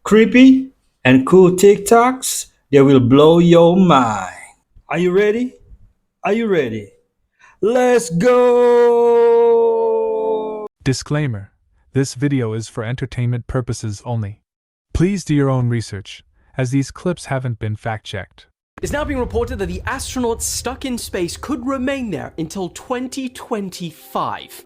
creepy and cool TikToks that will blow your mind. Are you ready? Are you ready? Let's go! Disclaimer: this video is for entertainment purposes only. Please do your own research, as these clips haven't been fact-checked. It's now being reported that the astronauts stuck in space could remain there until 2025.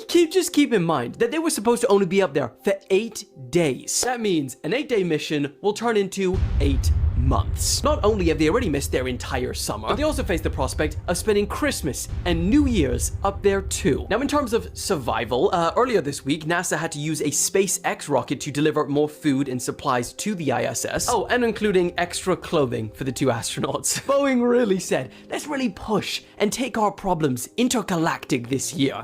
Just keep in mind that they were supposed to only be up there for 8 days. That means an 8-day mission will turn into 8 months. Not only have they already missed their entire summer, but they also face the prospect of spending Christmas and New Year's up there too. Now, in terms of survival, earlier this week, NASA had to use a SpaceX rocket to deliver more food and supplies to the ISS. Oh, and including extra clothing for the two astronauts. Boeing really said, let's really push and take our problems intergalactic this year.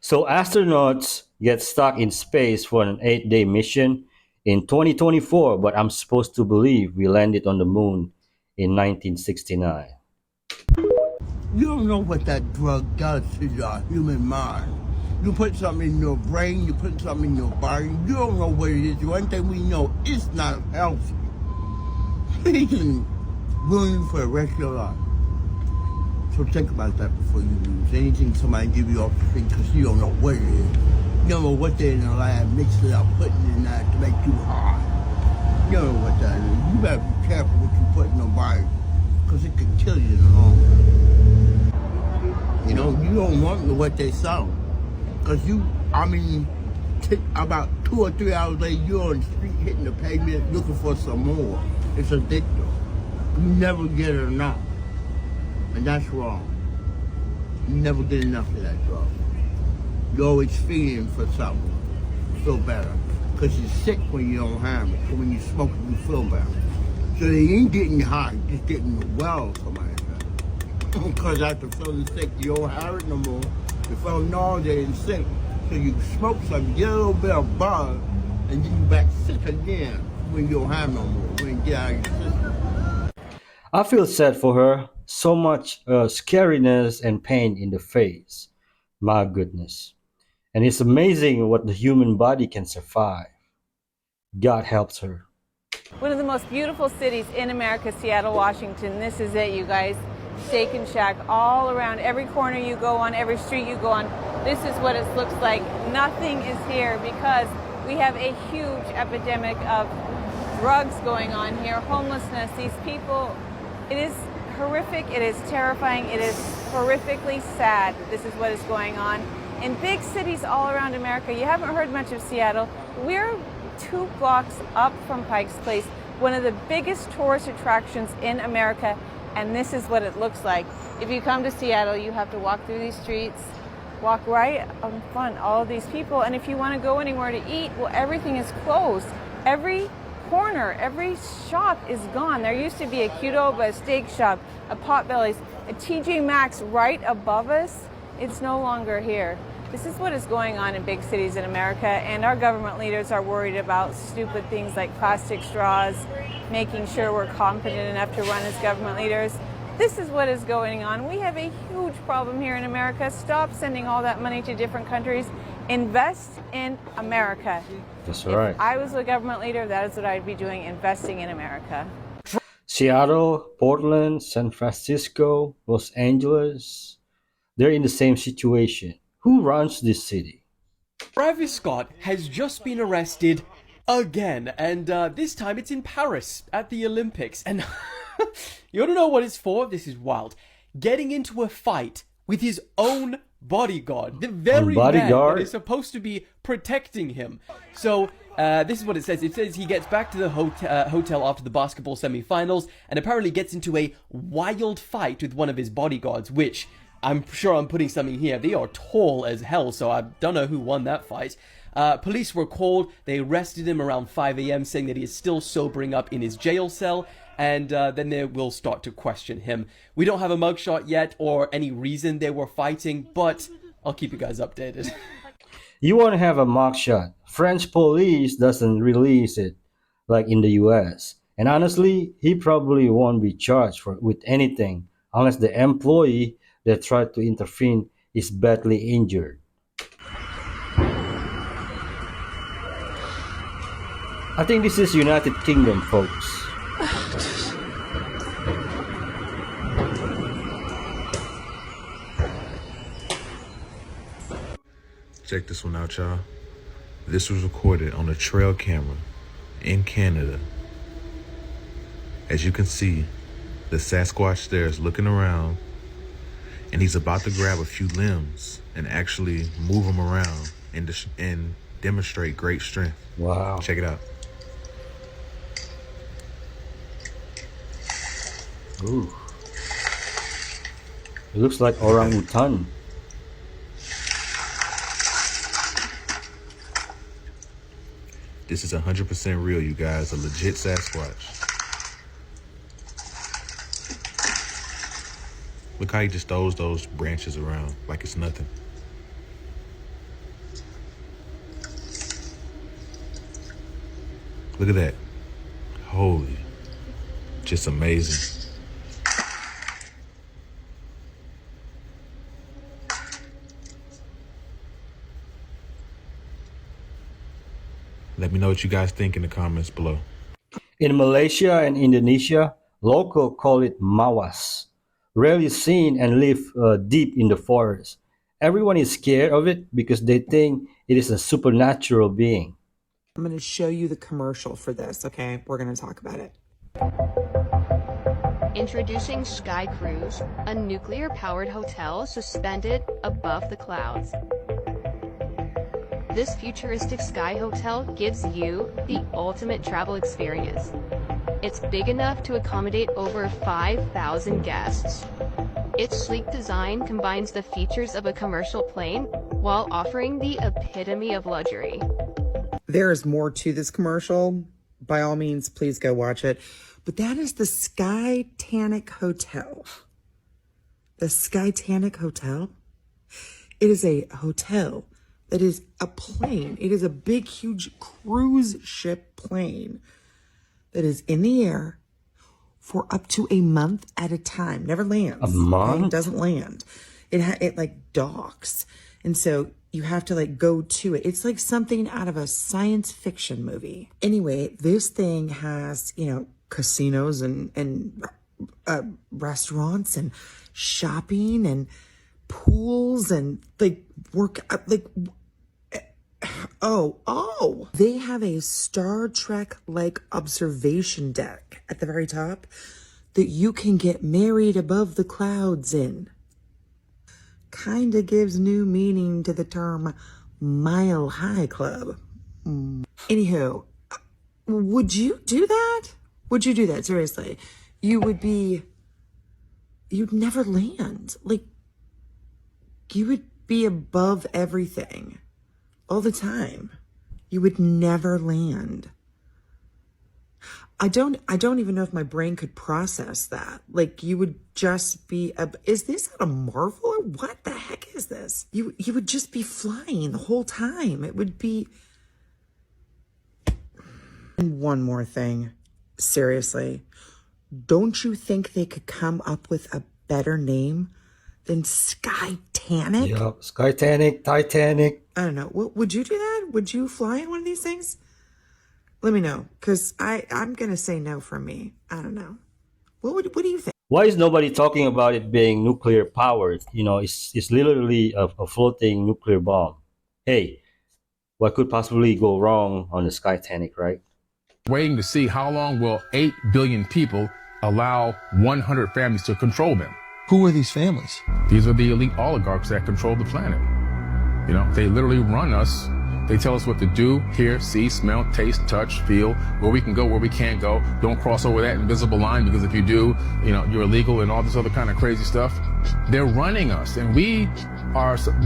So, astronauts get stuck in space for an 8-day mission in 2024, but I'm supposed to believe we landed on the moon in 1969. You don't know what that drug does to your human mind. You put something in your brain, you put something in your body, you don't know what it is. One thing we know, it's not healthy. It can ruin you for the rest of your life. So think about that before you use anything somebody give you off the street, because you don't know what it is. You don't know what they're in the lab mixing it up, putting it in there to make you high. You don't know what that is. You better be careful what you put in your body, because it could kill you in the long run. You know, you don't want what they sell. Because take about 2 or 3 hours later, you're on the street hitting the pavement looking for some more. It's addictive. You never get enough. And that's wrong. You never get enough of that drug. You're always feeding for something. You feel better. Because you're sick when you don't have it. So when you smoke it, you feel better. So they ain't getting high, just getting well, somebody said. Because after feeling sick, you don't have it no more. You feel nauseated and sick. So you smoke something, get a little bit of buzz, and then you back sick again when you don't have no more, when you get out of your system. I feel sad for her. So much scariness and pain in the face. My goodness. And it's amazing what the human body can survive. God helps her. One of the most beautiful cities in America, Seattle, Washington. This is it, you guys. Steak and Shack all around. Every corner you go on, every street you go on, this is what it looks like. Nothing is here because we have a huge epidemic of drugs going on here, homelessness. These people, it is horrific, it is terrifying, it is horrifically sad. This is what is going on in big cities all around America. You haven't heard much of Seattle. We're 2 blocks up from Pike's Place, one of the biggest tourist attractions in America, and this is what it looks like. If you come to Seattle, you have to walk through these streets, walk right in front, all of these people, and if you want to go anywhere to eat, well, everything is closed. Every corner, every shop is gone. There used to be a Qdoba, a steak shop, a Potbelly's, a TJ Maxx right above us. It's no longer here. This is what is going on in big cities in America, and our government leaders are worried about stupid things like plastic straws, making sure we're competent enough to run as government leaders. This is what is going on. We have a huge problem here in America. Stop sending all that money to different countries. Invest in America. That's right. If I was a government leader, that is what I'd be doing, investing in America. Seattle, Portland, San Francisco, Los Angeles, they're in the same situation. Who runs this city? Travis Scott has just been arrested again, and this time it's in Paris at the Olympics. And you want to know what it's for? This is wild. Getting into a fight with his own bodyguard, the very man that is supposed to be protecting him. So this is what it says. It says he gets back to the hotel after the basketball semifinals and apparently gets into a wild fight with one of his bodyguards, which I'm sure I'm putting something here. They are tall as hell, so I don't know who won that fight. Police were called. They arrested him around 5 a.m. saying that he is still sobering up in his jail cell, and then they will start to question him. We don't have a mugshot yet or any reason they were fighting, but I'll keep you guys updated. You want to have a mugshot. French police doesn't release it like in the US. And honestly, he probably won't be charged with anything unless the employee that tried to intervene is badly injured. I think this is United Kingdom, folks. Check this one out, y'all. This was recorded on a trail camera in Canada. As you can see, the Sasquatch there is looking around, and he's about to grab a few limbs and actually move them around and demonstrate great strength. Wow. Check it out. Ooh. It looks like orangutan. This is 100% real, you guys. A legit Sasquatch. Look how he just throws those branches around like it's nothing. Look at that. Holy. Just amazing. Let me know what you guys think in the comments below. In Malaysia and Indonesia, locals call it mawas. Rarely seen and live deep in the forest. Everyone is scared of it because they think it is a supernatural being. I'm going to show you the commercial for this, okay? We're going to talk about it. Introducing Sky Cruise, a nuclear-powered hotel suspended above the clouds. This futuristic sky hotel gives you the ultimate travel experience. It's big enough to accommodate over 5,000 guests. Its sleek design combines the features of a commercial plane while offering the epitome of luxury. There is more to this commercial. By all means, please go watch it. But that is the Skytanic Hotel. The Skytanic Hotel? It is a hotel that is a plane. It is a big, huge cruise ship plane that is in the air for up to a month at a time. Never lands. A month? Okay? It doesn't land. It like docks. And so you have to like go to it. It's like something out of a science fiction movie. Anyway, this thing has, you know, casinos and restaurants and shopping and pools and like they have a Star Trek like observation deck at the very top that you can get married above the clouds in. Kinda gives new meaning to the term Mile High Club. Anywho, would you do that? Would you do that? Seriously. You'd never land. Like, you would be above everything all the time. You would never land. I don't even know if my brain could process that. Like, you would just be is this at a Marvel or what the heck is this? You would just be flying the whole time. It would be. And one more thing, seriously, don't you think they could come up with a better name than Skytanic? Yeah, Skytanic, Titanic. I don't know. Would you do that? Would you fly in one of these things? Let me know, because I'm going to say no from me. I don't know. What do you think? Why is nobody talking about it being nuclear powered? You know, it's literally a floating nuclear bomb. Hey, what could possibly go wrong on the Skytanic, right? Waiting to see how long will 8 billion people allow 100 families to control them. Who are these families? These are the elite oligarchs that control the planet. You know, they literally run us. They tell us what to do, hear, see, smell, taste, touch, feel, where we can go, where we can't go. Don't cross over that invisible line, because if you do, you know, you're illegal and all this other kind of crazy stuff. They're running us, and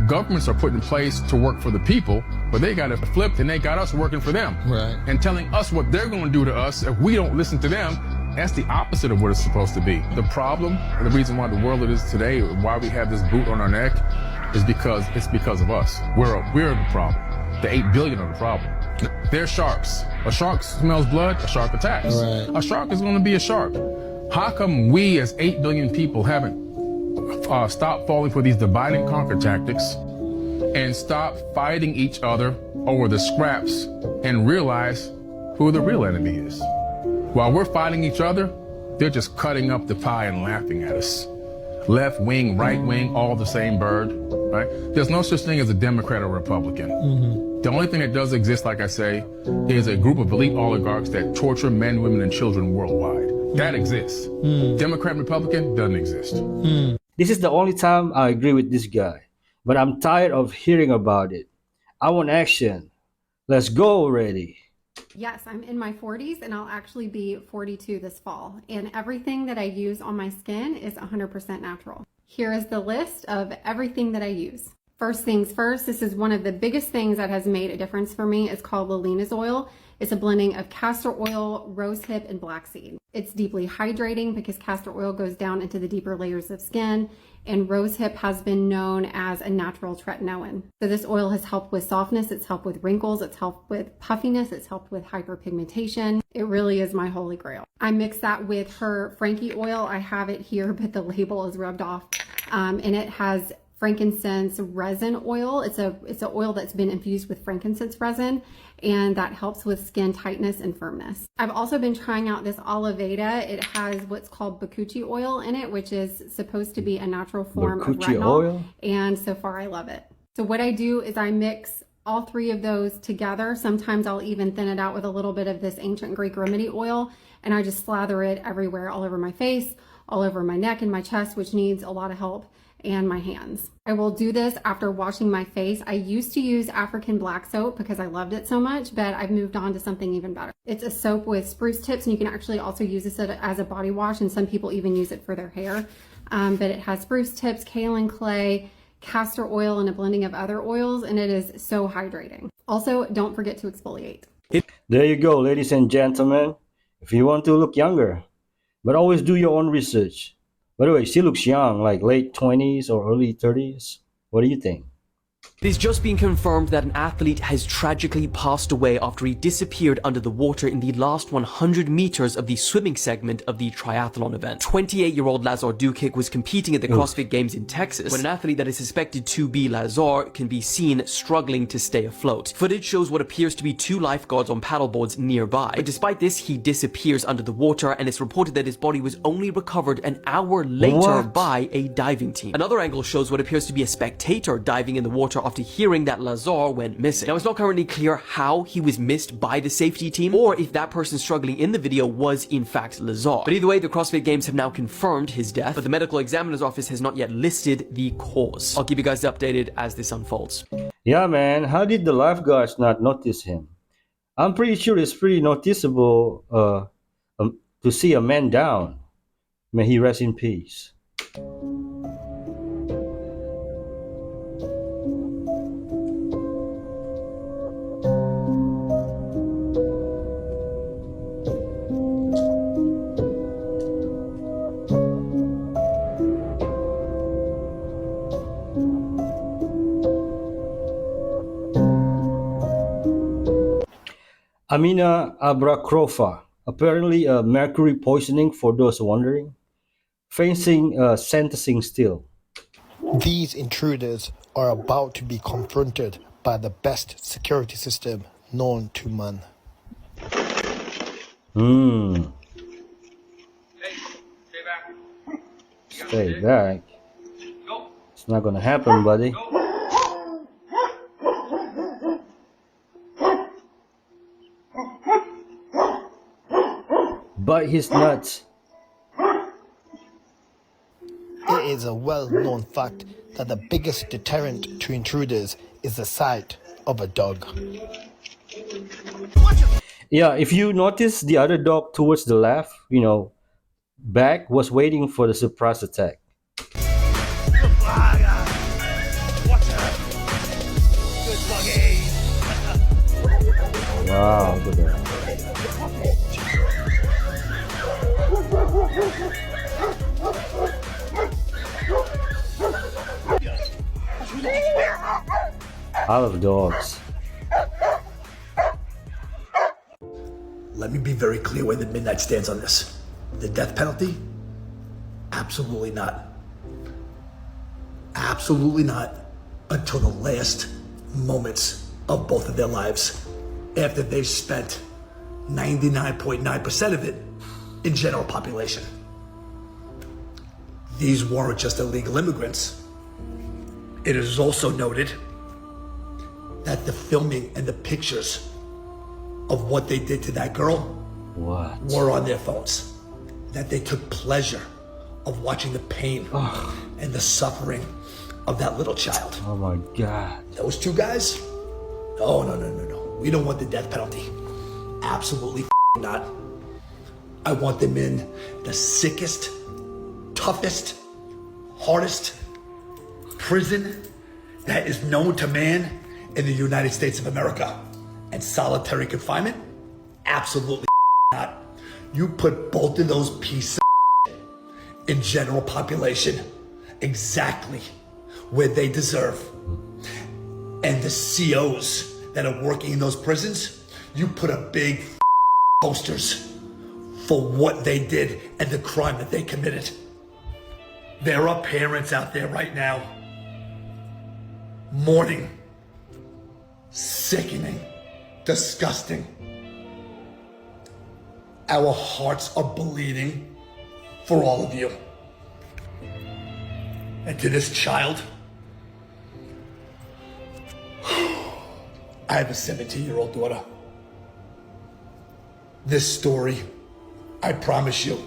governments are put in place to work for the people, but they got it flipped and they got us working for them. Right. And telling us what they're going to do to us if we don't listen to them. That's the opposite of what it's supposed to be. The problem, and the reason why the world it is today, why we have this boot on our neck, is because of us. We're the problem. The 8 billion are the problem. They're sharks. A shark smells blood, a shark attacks. Right. A shark is going to be a shark. How come we as 8 billion people haven't stopped falling for these divide and conquer tactics and stop fighting each other over the scraps and realize who the real enemy is. While we're fighting each other, they're just cutting up the pie and laughing at us. Left wing, right wing, all the same bird, right? There's no such thing as a Democrat or Republican. The only thing that does exist, like I say, is a group of elite oligarchs that torture men, women, and children worldwide. That exists. Democrat, Republican doesn't exist. This is the only time I agree with this guy, but I'm tired of hearing about it. I want action. Let's go already. Yes, I'm in my 40s and I'll actually be 42 this fall. And everything that I use on my skin is 100% natural. Here is the list of everything that I use. First things first, this is one of the biggest things that has made a difference for me. It's called Lalena's oil. It's a blending of castor oil, rosehip, and black seed. It's deeply hydrating because castor oil goes down into the deeper layers of skin, and rosehip has been known as a natural tretinoin. So this oil has helped with softness, it's helped with wrinkles, it's helped with puffiness, it's helped with hyperpigmentation. It really is my holy grail. I mix that with her Frankie oil. I have it here, but the label is rubbed off, and it has frankincense resin oil. It's an oil that's been infused with frankincense resin, and that helps with skin tightness and firmness. I've also been trying out this Oliveda. It has what's called bakuchi oil in it, which is supposed to be a natural form of retinol. Oil? And so far I love it. So what I do is I mix all three of those together. Sometimes I'll even thin it out with a little bit of this ancient Greek remedy oil, and I just slather it everywhere, all over my face, all over my neck and my chest, which needs a lot of help, and my hands. I will do this after washing my face. I used to use African black soap because I loved it so much, but I've moved on to something even better. It's a soap with spruce tips, and you can actually also use this as a body wash, and some people even use it for their hair. But it has spruce tips, kaolin clay, castor oil, and a blending of other oils, and it is so hydrating. Also, don't forget to exfoliate. There you go, ladies and gentlemen. If you want to look younger, but always do your own research. By the way, she looks young, like late 20s or early 30s. What do you think? It has just been confirmed that an athlete has tragically passed away after he disappeared under the water in the last 100 meters of the swimming segment of the triathlon event. 28-year-old Lazar Dukic was competing at the CrossFit Games in Texas when an athlete that is suspected to be Lazar can be seen struggling to stay afloat. Footage shows what appears to be two lifeguards on paddleboards nearby, but despite this, he disappears under the water, and it's reported that his body was only recovered an hour later by a diving team. Another angle shows what appears to be a spectator diving in the water after hearing that Lazar went missing. Now, it's not currently clear how he was missed by the safety team, or if that person struggling in the video was in fact Lazar. But either way, the CrossFit Games have now confirmed his death, but the medical examiner's office has not yet listed the cause. I'll keep you guys updated as this unfolds. Yeah, man, how did the lifeguards not notice him? I'm pretty sure it's pretty noticeable to see a man down. May he rest in peace. Amina Abrakrofa, apparently a mercury poisoning for those wondering, facing sentencing still. These intruders are about to be confronted by the best security system known to man. Stay back. It's not gonna happen, buddy. Bite his nuts. It is a well-known fact that the biggest deterrent to intruders is the sight of a dog. Yeah, if you notice, the other dog towards the left, back, was waiting for the surprise attack. Wow, look at that. I love dogs. Let me be very clear where the Midnight stands on this. The death penalty? Absolutely not. Absolutely not until the last moments of both of their lives, after they've spent 99.9% of it in general population. These weren't just illegal immigrants. It is also noted that the filming and the pictures of what they did to that girl were on their phones. That they took pleasure of watching the pain and the suffering of that little child. Oh my God. Those two guys? Oh, no. We don't want the death penalty. Absolutely not. I want them in the sickest, toughest, hardest prison that is known to man in the United States of America. And solitary confinement? Absolutely not. You put both of those pieces of in general population exactly where they deserve. And the COs that are working in those prisons, you put a big posters for what they did and the crime that they committed. There are parents out there right now mourning, sickening, disgusting. Our hearts are bleeding for all of you. And to this child, I have a 17-year-old daughter. This story, I promise you,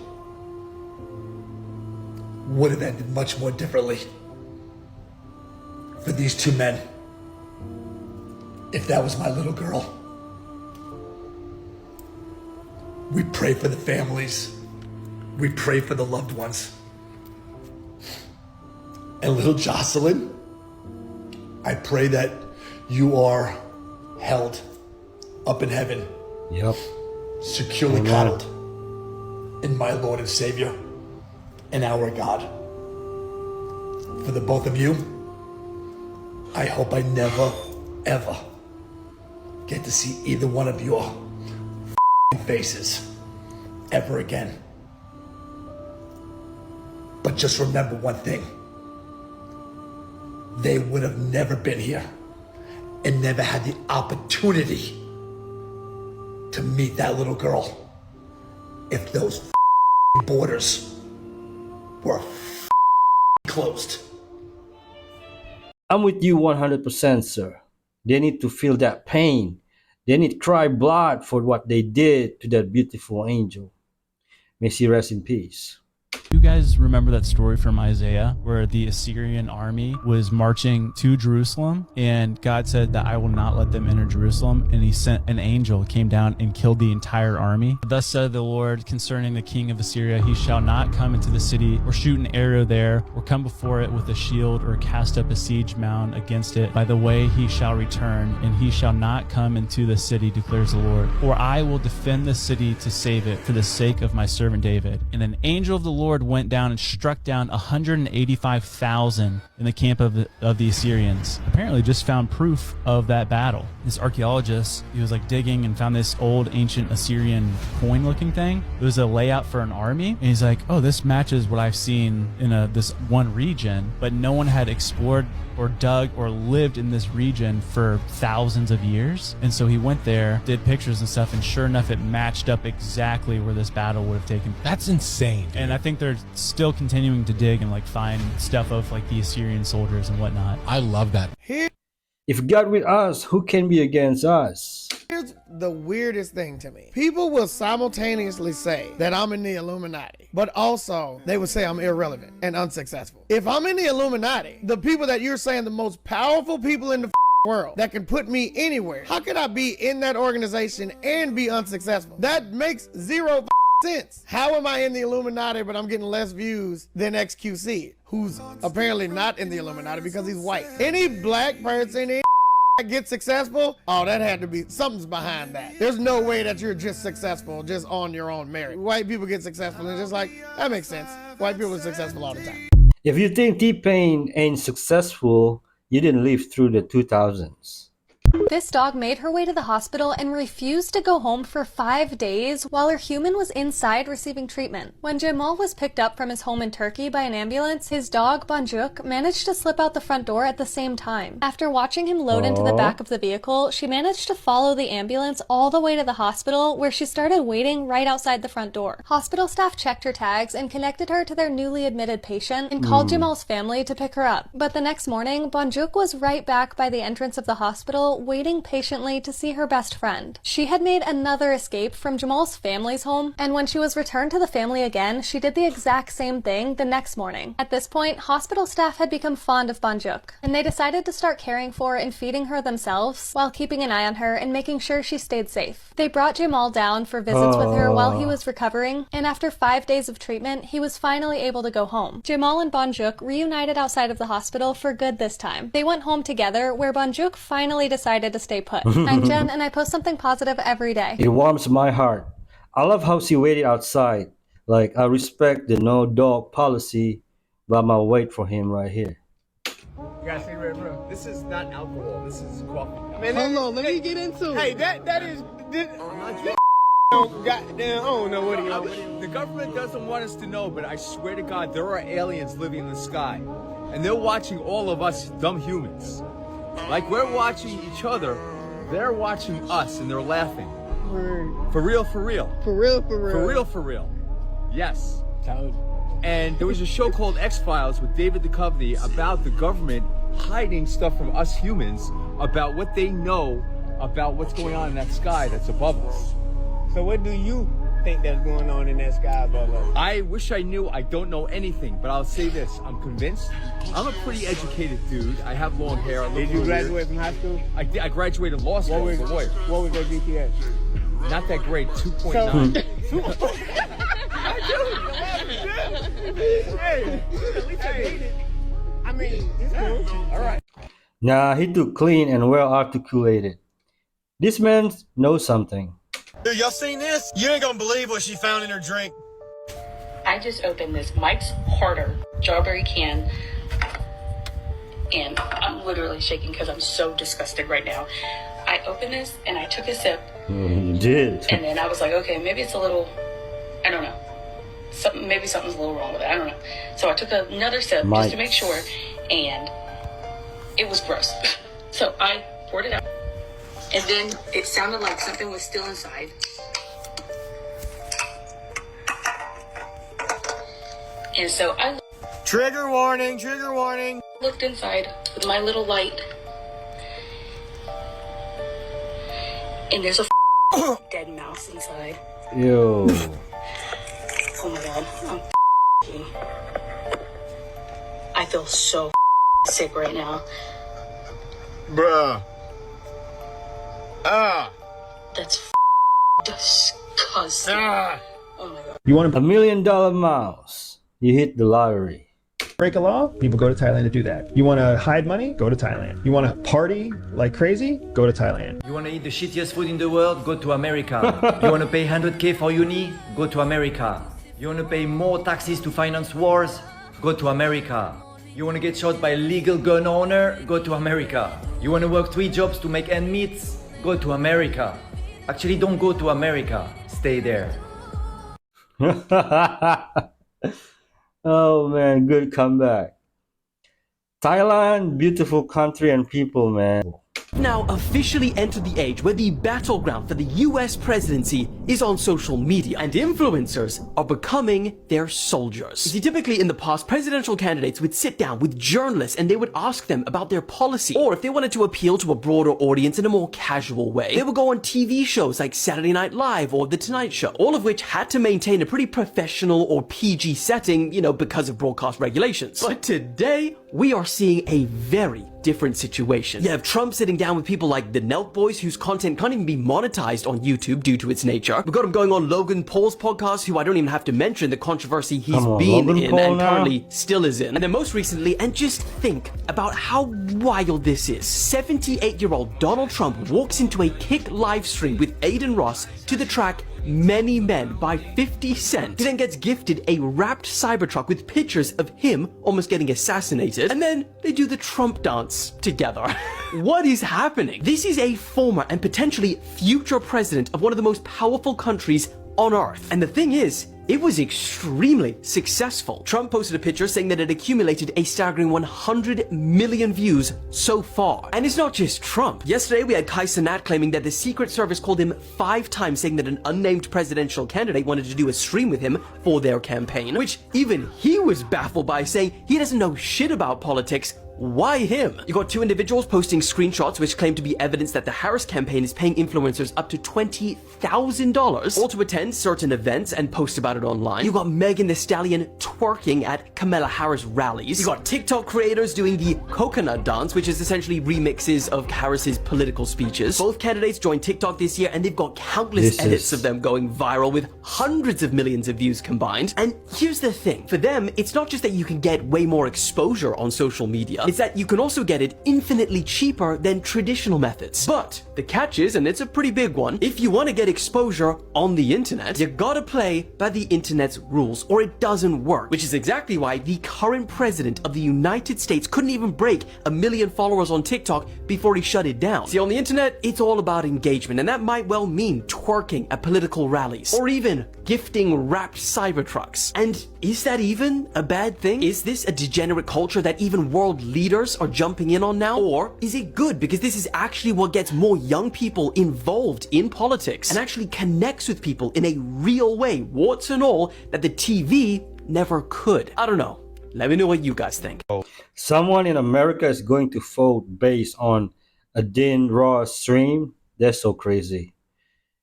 would have ended much more differently for these two men if that was my little girl. We pray for the families. We pray for the loved ones. And little Jocelyn, I pray that you are held up in heaven. Yep. Securely coddled in my Lord and Savior and our God. For the both of you, I hope I never, ever get to see either one of your faces ever again. But just remember one thing. They would have never been here and never had the opportunity to meet that little girl if those borders were closed. I'm with you 100%, sir. They need to feel that pain. They need to cry blood for what they did to that beautiful angel. May she rest in peace. You guys remember that story from Isaiah where the Assyrian army was marching to Jerusalem and God said that I will not let them enter Jerusalem, and he sent an angel, came down and killed the entire army. Thus said the Lord concerning the king of Assyria, he shall not come into the city or shoot an arrow there or come before it with a shield or cast up a siege mound against it. By the way he shall return, and he shall not come into the city, declares the Lord. For I will defend the city to save it for the sake of my servant David. And an angel of the Lord went down and struck down 185,000 in the camp of the Assyrians. Apparently just found proof of that battle. This archaeologist, he was like digging and found this old ancient Assyrian coin looking thing. It was a layout for an army, and he's like, oh, this matches what I've seen in this one region, but no one had explored or dug or lived in this region for thousands of years. And so he went there, did pictures and stuff, and sure enough, it matched up exactly where this battle would have taken place. That's insane, dude. And I think they're still continuing to dig and like find stuff of like the Assyrian soldiers and whatnot. I love that. If God with us, who can be against us? Here's the weirdest thing to me. People will simultaneously say that I'm in the Illuminati, but also they would say I'm irrelevant and unsuccessful. If I'm in the Illuminati, the people that you're saying the most powerful people in the world that can put me anywhere, how could I be in that organization and be unsuccessful? That makes zero sense. How am I in the Illuminati but I'm getting less views than XQC, who's apparently not in the Illuminati because he's white? Any black person, any get successful, oh, that had to be, something's behind that. There's no way that you're just successful just on your own merit. White people get successful and just like, that makes sense. White people are successful all the time. If you think T-Pain ain't successful, you didn't live through the 2000s. This dog made her way to the hospital and refused to go home for 5 days while her human was inside receiving treatment. When Jamal was picked up from his home in Turkey by an ambulance, his dog, Bonjuk, managed to slip out the front door at the same time. After watching him load into the back of the vehicle, she managed to follow the ambulance all the way to the hospital, where she started waiting right outside the front door. Hospital staff checked her tags and connected her to their newly admitted patient and called Jamal's family to pick her up. But the next morning, Bonjuk was right back by the entrance of the hospital, waiting patiently to see her best friend. She had made another escape from Jamal's family's home, and when she was returned to the family again, she did the exact same thing the next morning. At this point, hospital staff had become fond of Bonjuk, and they decided to start caring for and feeding her themselves while keeping an eye on her and making sure she stayed safe. They brought Jamal down for visits with her while he was recovering, and after 5 days of treatment, he was finally able to go home. Jamal and Bonjuk reunited outside of the hospital for good this time. They went home together, where Bonjuk finally decided to stay put. I'm Jen, and I post something positive every day. It warms my heart. I love how she waited outside. Like, I respect the no dog policy, but I'm gonna wait for him right here. You gotta see right, bro. This is not alcohol. This is coffee. Man, hold on, let me get into it. Hey, that is. Goddamn, I don't know what he is. The government doesn't want us to know, but I swear to God, there are aliens living in the sky, and they're watching all of us dumb humans. Like we're watching each other, they're watching us, and they're laughing. For real, for real. For real, for real. For real, for real. Yes. And there was a show called X-Files with David Duchovny about the government hiding stuff from us humans about what they know about what's going on in that sky that's above us. So what do you think that's going on in that sky above us? I wish I knew. I don't know anything, but I'll say this. I'm convinced. I'm a pretty educated dude. I have long hair. Did you graduate from high school? I graduated law school as a lawyer. What was your GPA? Not that great, 2.9. Hey, at least I made it. I mean, it's cool. All right. Nah, he too clean and well articulated. This man knows something. Dude, y'all seen this? You ain't gonna believe what she found in her drink. I just opened this Mike's Harder strawberry can, and I'm literally shaking because I'm so disgusted right now. I opened this and I took a sip. You did. And then I was like, okay, maybe it's a little, I don't know. Maybe something's a little wrong with it. I don't know. So I took another sip just to make sure, and it was gross. So I poured it out, and then it sounded like something was still inside. And so I Trigger warning, trigger warning. looked inside with my little light, and there's a dead mouse inside. Yo. Oh my God, I feel so sick right now. Bruh. That's disgusting. Oh my God. You want $1 million mouse? You hit the lottery. Break a law? People go to Thailand to do that. You want to hide money? Go to Thailand. You want to party like crazy? Go to Thailand. You want to eat the shittiest food in the world? Go to America. You want to pay 100K for uni? Go to America. You want to pay more taxes to finance wars? Go to America. You want to get shot by a legal gun owner? Go to America. You want to work 3 jobs to make ends meet? Go to America. Actually, don't go to America. Stay there. Oh man, good comeback. Thailand, beautiful country and people, man. Now officially entered the age where the battleground for the US presidency is on social media, and influencers are becoming their soldiers. See, typically in the past, presidential candidates would sit down with journalists and they would ask them about their policy, or if they wanted to appeal to a broader audience in a more casual way, they would go on TV shows like Saturday Night Live or The Tonight Show, all of which had to maintain a pretty professional or PG setting, you know, because of broadcast regulations. But today, we are seeing a very different situation. You have Trump sitting down with people like the Nelk Boys, whose content can't even be monetized on YouTube due to its nature. We've got him going on Logan Paul's podcast, who I don't even have to mention the controversy he's been Logan in Paul and now? currently still is in. And then most recently, and just think about how wild this is, 78-year-old Donald Trump walks into a Kick live stream with Aiden Ross to the track Many Men by 50 Cent. He then gets gifted a wrapped Cybertruck with pictures of him almost getting assassinated, and then they do the Trump dance together. What is happening? This is a former and potentially future president of one of the most powerful countries on earth. And the thing is, it was extremely successful. Trump posted a picture saying that it accumulated a staggering 100 million views so far. And it's not just Trump. Yesterday, we had Kai Cenat claiming that the Secret Service called him 5 times, saying that an unnamed presidential candidate wanted to do a stream with him for their campaign, which even he was baffled by, saying he doesn't know shit about politics. Why him? You got 2 individuals posting screenshots which claim to be evidence that the Harris campaign is paying influencers up to $20,000 all to attend certain events and post about it online. You got Megan Thee Stallion twerking at Kamala Harris rallies. You got TikTok creators doing the coconut dance, which is essentially remixes of Harris's political speeches. Both candidates joined TikTok this year and they've got countless edits of them going viral with hundreds of millions of views combined. And here's the thing, for them, it's not just that you can get way more exposure on social media, it's that you can also get it infinitely cheaper than traditional methods. But the catch is, and it's a pretty big one, if you want to get exposure on the internet, you gotta play by the internet's rules or it doesn't work, which is exactly why the current president of the United States couldn't even break 1 million followers on TikTok before he shut it down. See, on the internet, it's all about engagement, and that might well mean twerking at political rallies or even gifting wrapped Cybertrucks. And is that even a bad thing? Is this a degenerate culture that even world leaders are jumping in on now? Or is it good because this is actually what gets more young people involved in politics and actually connects with people in a real way, warts and all, that the TV never could? I don't know. Let me know what you guys think. Someone in America is going to vote based on a Dean Ross stream? That's so crazy.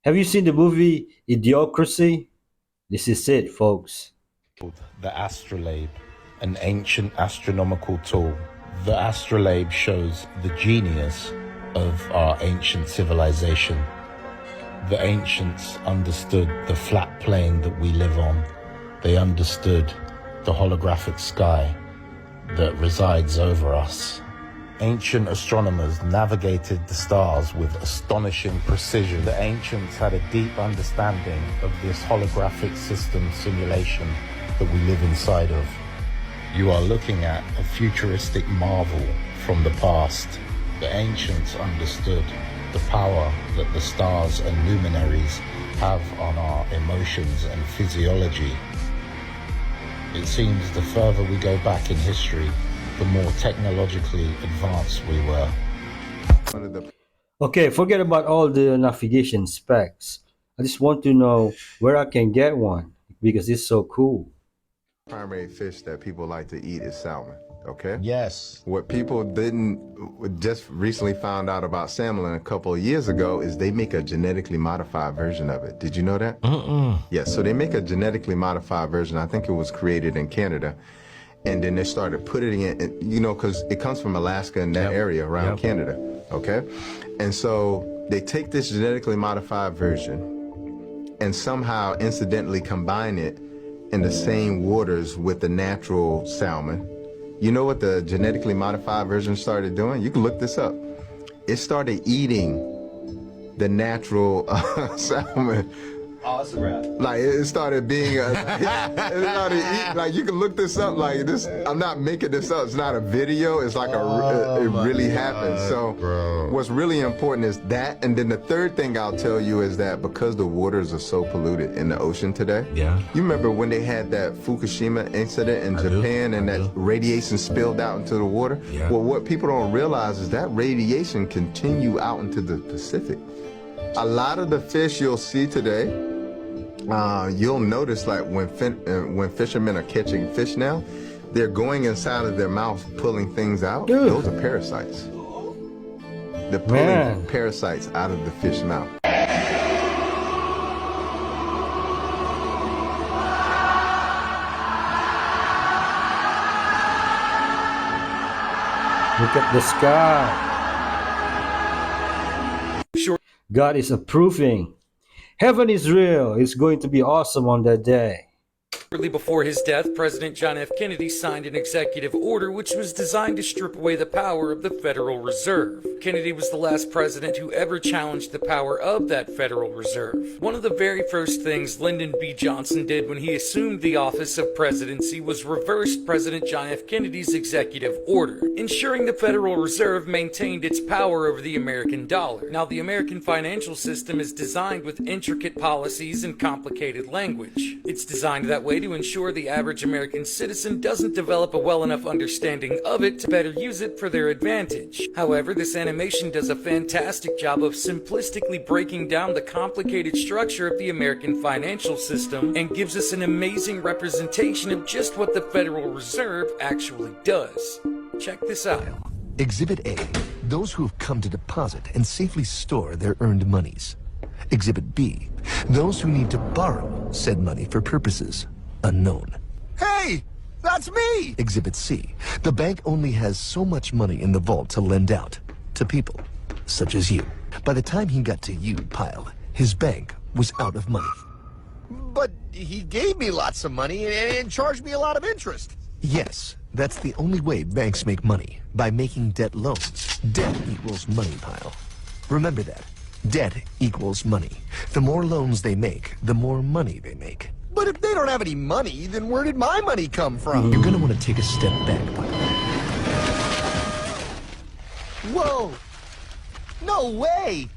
Have you seen the movie Idiocracy? This is it, folks. The astrolabe, an ancient astronomical tool. The astrolabe shows the genius of our ancient civilization. The ancients understood the flat plane that we live on. They understood the holographic sky that resides over us. Ancient astronomers navigated the stars with astonishing precision. The ancients had a deep understanding of this holographic system simulation that we live inside of. You are looking at a futuristic marvel from the past. The ancients understood the power that the stars and luminaries have on our emotions and physiology. It seems the further we go back in history, the more technologically advanced we were. Okay, forget about all the navigation specs. I just want to know where I can get one because it's so cool. Primary fish that people like to eat is salmon, okay? Yes. What people just recently found out about salmon a couple of years ago is they make a genetically modified version of it. Did you know that? Yes, so they make a genetically modified version. I think it was created in Canada. And then they started putting it in, you know, because it comes from Alaska and that area around Canada, okay? And so they take this genetically modified version and somehow incidentally combine it in the same waters with the natural salmon. You know what the genetically modified version started doing? You can look this up. It started eating the natural salmon. Awesome, rap. Like it started being it started eating, like you can look this up, like this, I'm not making this up, it's not a video, it's like it really happened. So what's really important is that, and then the third thing I'll tell you is that because the waters are so polluted in the ocean today, you remember when they had that Fukushima incident in Japan and that radiation spilled out into the water? Well, what people don't realize is that radiation continue out into the Pacific. A lot of the fish you'll see today, you'll notice like when fishermen are catching fish now, they're going inside of their mouth pulling things out. Those are parasites. They're pulling parasites out of the fish mouth. Look at the sky. God is approving. Heaven is real. It's going to be awesome on that day. Shortly before his death, President John F. Kennedy signed an executive order which was designed to strip away the power of the Federal Reserve. Kennedy was the last president who ever challenged the power of that Federal Reserve. One of the very first things Lyndon B. Johnson did when he assumed the office of presidency was reverse President John F. Kennedy's executive order, ensuring the Federal Reserve maintained its power over the American dollar. Now, the American financial system is designed with intricate policies and complicated language. It's designed that way to ensure the average American citizen doesn't develop a well enough understanding of it to better use it for their advantage. However, this animation does a fantastic job of simplistically breaking down the complicated structure of the American financial system and gives us an amazing representation of just what the Federal Reserve actually does. Check this out. Exhibit A, those who have come to deposit and safely store their earned monies. Exhibit B, those who need to borrow said money for purposes unknown. Hey, that's me! Exhibit C, the bank only has so much money in the vault to lend out to people such as you. By the time he got to you, Pyle, his bank was out of money. But he gave me lots of money and charged me a lot of interest. Yes, that's the only way banks make money, by making debt loans. Debt equals money, Pyle. Remember that. Debt equals money. The more loans they make, the more money they make. But if they don't have any money, then where did my money come from? You're gonna want to take a step back, Pyle. Whoa! No way!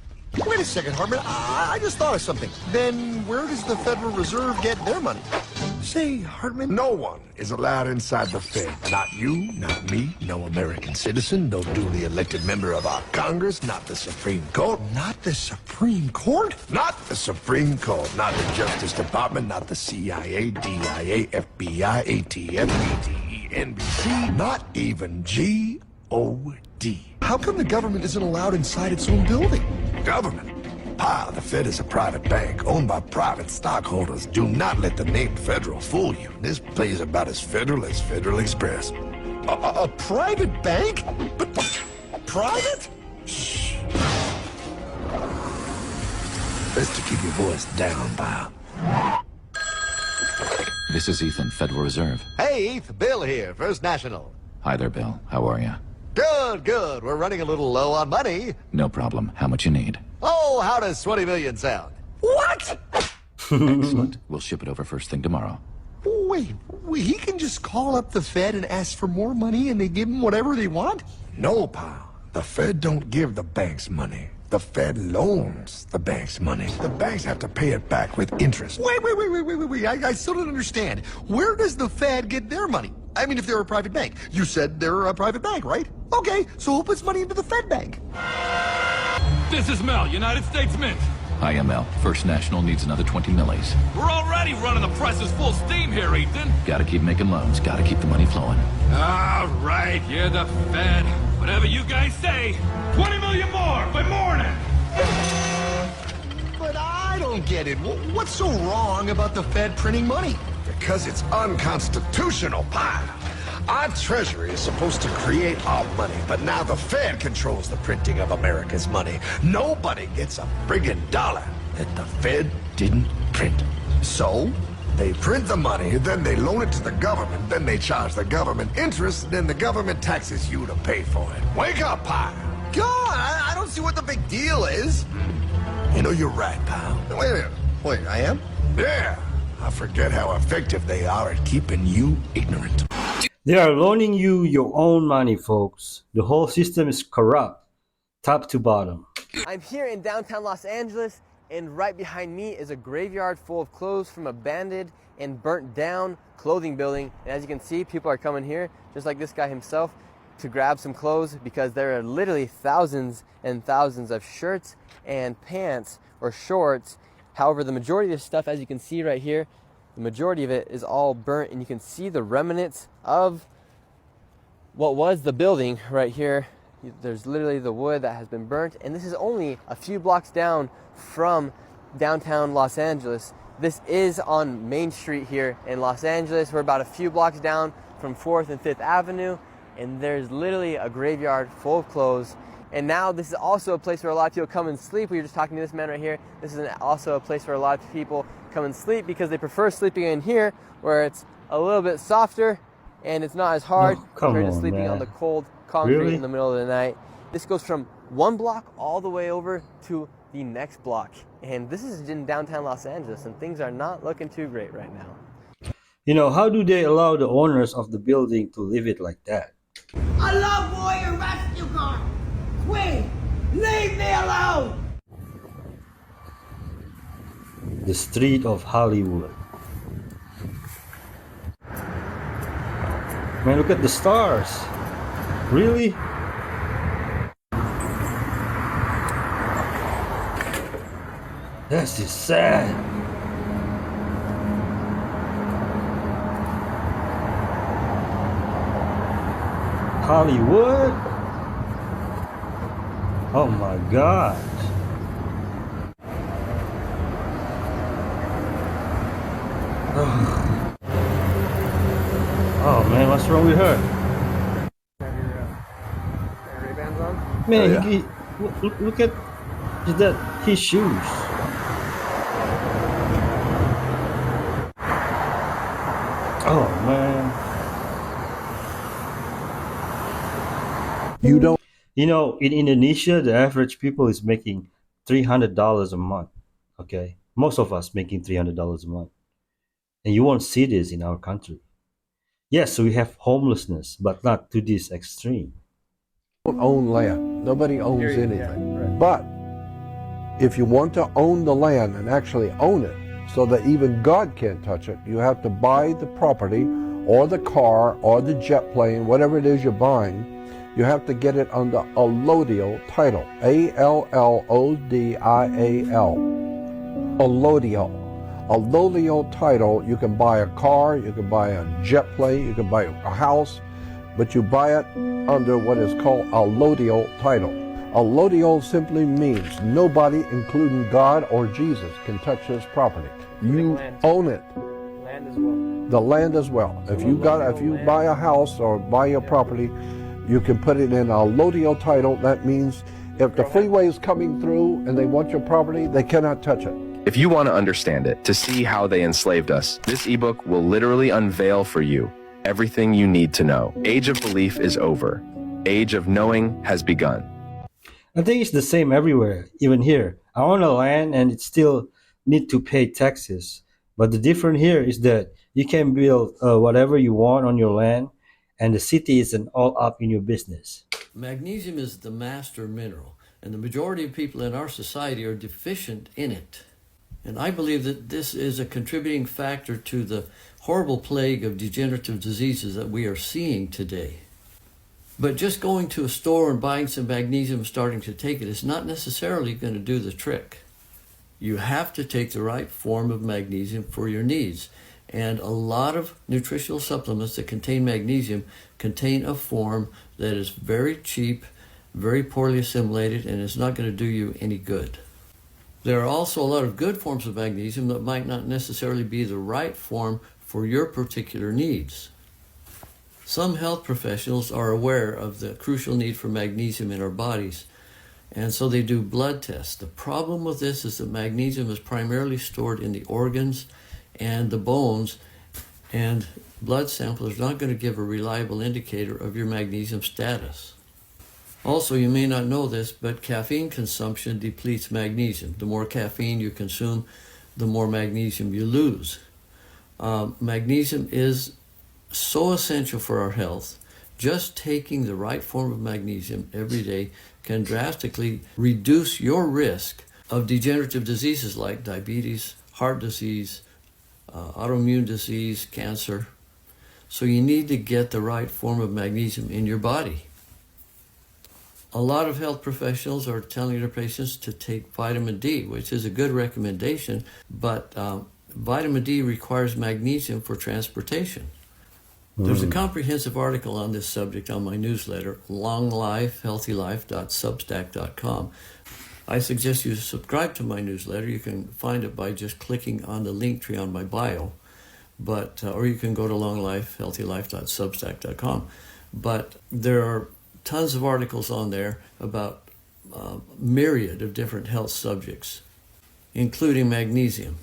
Wait a second, Hartman. I just thought of something. Then where does the Federal Reserve get their money? Say, Hartman, no one is allowed inside the Fed. Not you, not me, no American citizen, no duly elected member of our Congress, not the Supreme Court. Not the Supreme Court? Not the Supreme Court, not the Justice Department, not the CIA, DIA, FBI, ATF, BTE, NBC, not even G-O-D. How come the government isn't allowed inside its own building? Government? Pa, the Fed is a private bank owned by private stockholders. Do not let the name Federal fool you. This place is about as federal as Federal Express. A private bank? But private? Shh. Best to keep your voice down, pal. This is Ethan, Federal Reserve. Hey, Eth, Bill here, First National. Hi there, Bill. How are you? Good, good. We're running a little low on money. No problem. How much you need? Oh, how does 20 million sound? What? Excellent. We'll ship it over first thing tomorrow. Wait, he can just call up the Fed and ask for more money and they give him whatever they want? No, pal. The Fed don't give the banks money. The Fed loans the banks money. The banks have to pay it back with interest. Wait. I still don't understand. Where does the Fed get their money? I mean, if they're a private bank. You said they're a private bank, right? Okay, so who puts money into the Fed bank? This is Mel, United States Mint. Hi, ML. First National needs another 20 millis. We're already running the presses full steam here, Ethan. Gotta keep making loans. Gotta keep the money flowing. All right, you're the Fed. Whatever you guys say. 20 million more by morning. But I don't get it. What's so wrong about the Fed printing money? Because it's unconstitutional, pal. Our Treasury is supposed to create our money, but now the Fed controls the printing of America's money. Nobody gets a friggin' dollar that the Fed didn't print. So, they print the money, then they loan it to the government, then they charge the government interest, then the government taxes you to pay for it. Wake up, pal. God, I don't see what the big deal is. You know, you're right, pal. Wait a minute. Wait, I am? Yeah. I forget how effective they are at keeping you ignorant. They are loaning you your own money, folks. The whole system is corrupt, top to bottom. I'm here in downtown Los Angeles, and right behind me is a graveyard full of clothes from abandoned and burnt down clothing building. And as you can see, people are coming here, just like this guy himself, to grab some clothes because there are literally thousands and thousands of shirts and pants or shorts. However, the majority of this stuff, as you can see right here, the majority of it is all burnt, and you can see the remnants of what was the building right here. There's literally the wood that has been burnt, and this is only a few blocks down from downtown Los Angeles. This is on Main Street here in Los Angeles. We're about a few blocks down from 4th and 5th Avenue, and there's literally a graveyard full of clothes. And now this is also a place where a lot of people come and sleep. We were just talking to this man right here. This is also a place where a lot of people come and sleep because they prefer sleeping in here where it's a little bit softer and it's not as hard compared to sleeping on the cold concrete in the middle of the night. This goes from one block all the way over to the next block. And this is in downtown Los Angeles, and things are not looking too great right now. You know, how do they allow the owners of the building to leave it like that? I love boy rescue car. Queen, leave me alone. The street of Hollywood. Man, look at the stars. Really? That's just sad. Hollywood? Oh my gosh. Oh man, what's wrong with her? Ray-Bans on? Man, look at his shoes. Oh man. You know, in Indonesia, the average people is making $300 a month. Okay, most of us making $300 a month, and you won't see this in our country. Yes, we have homelessness, but not to this extreme. Don't own land. Nobody owns anything. But if you want to own the land and actually own it so that even God can't touch it, you have to buy the property or the car or the jet plane, whatever it is you're buying. You have to get it under allodial title. A-L-L-O-D-I-A-L. Allodial. Allodial title, you can buy a car, you can buy a jet plane, you can buy a house, but you buy it under what is called allodial title. Allodial simply means nobody, including God or Jesus, can touch this property. You own it. Land as well. The land as well. If you buy a house or buy your property, you can put it in allodial title. That means if the freeway is coming through and they want your property, they cannot touch it. If you want to understand it, to see how they enslaved us, this ebook will literally unveil for you everything you need to know. Age of belief is over. Age of knowing has begun. I think it's the same everywhere, even here. I own a land and it still need to pay taxes. But the difference here is that you can build whatever you want on your land, and the city isn't all up in your business. Magnesium is the master mineral, and the majority of people in our society are deficient in it. And I believe that this is a contributing factor to the horrible plague of degenerative diseases that we are seeing today. But just going to a store and buying some magnesium and starting to take it is not necessarily going to do the trick. You have to take the right form of magnesium for your needs. And a lot of nutritional supplements that contain magnesium contain a form that is very cheap, very poorly assimilated, and is not going to do you any good. There are also a lot of good forms of magnesium that might not necessarily be the right form for your particular needs. Some health professionals are aware of the crucial need for magnesium in our bodies, and so they do blood tests. The problem with this is that magnesium is primarily stored in the organs and the bones, and blood samples are not going to give a reliable indicator of your magnesium status. Also, you may not know this, but caffeine consumption depletes magnesium. The more caffeine you consume, the more magnesium you lose. Magnesium is so essential for our health. Just taking the right form of magnesium every day can drastically reduce your risk of degenerative diseases like diabetes, heart disease, autoimmune disease, cancer. So you need to get the right form of magnesium in your body. A lot of health professionals are telling their patients to take vitamin D, which is a good recommendation, but vitamin D requires magnesium for transportation. There's a comprehensive article on this subject on my newsletter, longlifehealthylife.substack.com. I suggest you subscribe to my newsletter. You can find it by just clicking on the link tree on my bio, or you can go to longlifehealthylife.substack.com. But there are tons of articles on there about myriad of different health subjects, including magnesium.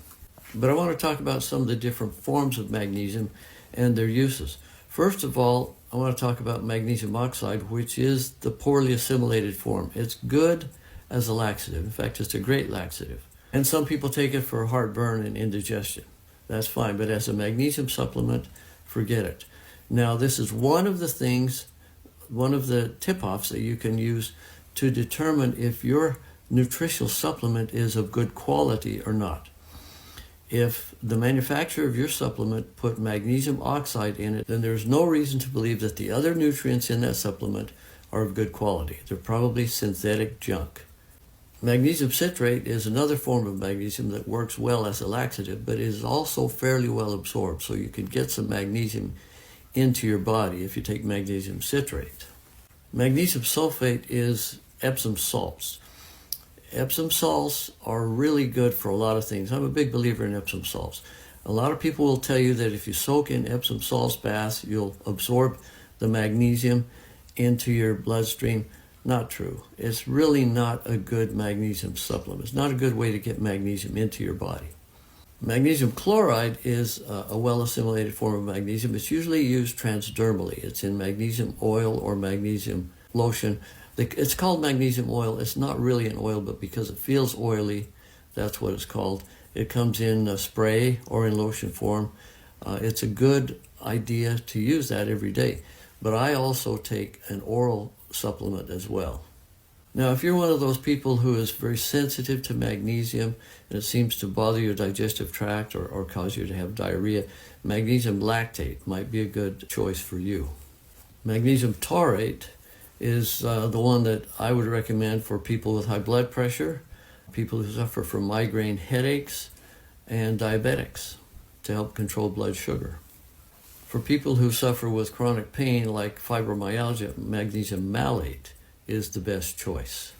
But I want to talk about some of the different forms of magnesium and their uses. First of all, I want to talk about magnesium oxide, which is the poorly assimilated form. It's good as a laxative. In fact, it's a great laxative. And some people take it for heartburn and indigestion. That's fine, but as a magnesium supplement, forget it. Now, this is one of the things, one of the tip-offs that you can use to determine if your nutritional supplement is of good quality or not. If the manufacturer of your supplement put magnesium oxide in it, then there's no reason to believe that the other nutrients in that supplement are of good quality. They're probably synthetic junk. Magnesium citrate is another form of magnesium that works well as a laxative, but is also fairly well absorbed, so you can get some magnesium into your body if you take magnesium citrate. Magnesium sulfate is Epsom salts. Epsom salts are really good for a lot of things. I'm a big believer in Epsom salts. A lot of people will tell you that if you soak in Epsom salts baths, you'll absorb the magnesium into your bloodstream. Not true. It's really not a good magnesium supplement. It's not a good way to get magnesium into your body. Magnesium chloride is a well-assimilated form of magnesium. It's usually used transdermally. It's in magnesium oil or magnesium lotion. It's called magnesium oil. It's not really an oil, but because it feels oily, that's what it's called. It comes in a spray or in lotion form. It's a good idea to use that every day. But I also take an oral supplement as well. Now, if you're one of those people who is very sensitive to magnesium and it seems to bother your digestive tract or cause you to have diarrhea, magnesium lactate might be a good choice for you. Magnesium taurate is the one that I would recommend for people with high blood pressure, people who suffer from migraine headaches, and diabetics to help control blood sugar. For people who suffer with chronic pain like fibromyalgia, magnesium malate is the best choice.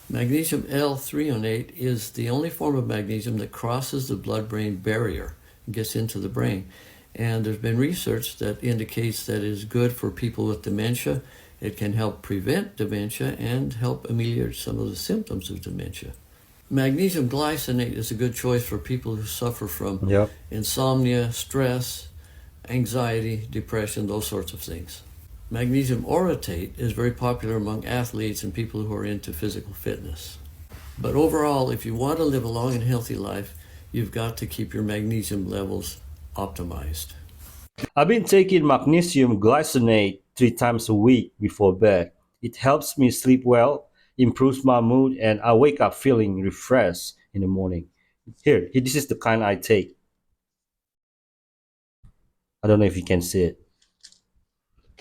Magnesium L-threonate is the only form of magnesium that crosses the blood-brain barrier and gets into the brain. And there's been research that indicates that it is good for people with dementia. It can help prevent dementia and help ameliorate some of the symptoms of dementia. Magnesium glycinate is a good choice for people who suffer from insomnia, stress, anxiety, depression, those sorts of things. Magnesium orotate is very popular among athletes and people who are into physical fitness. But overall, if you want to live a long and healthy life, you've got to keep your magnesium levels optimized. I've been taking magnesium glycinate 3 times a week before bed. It helps me sleep well, improves my mood, and I wake up feeling refreshed in the morning. Here, this is the kind I take. I don't know if you can see it.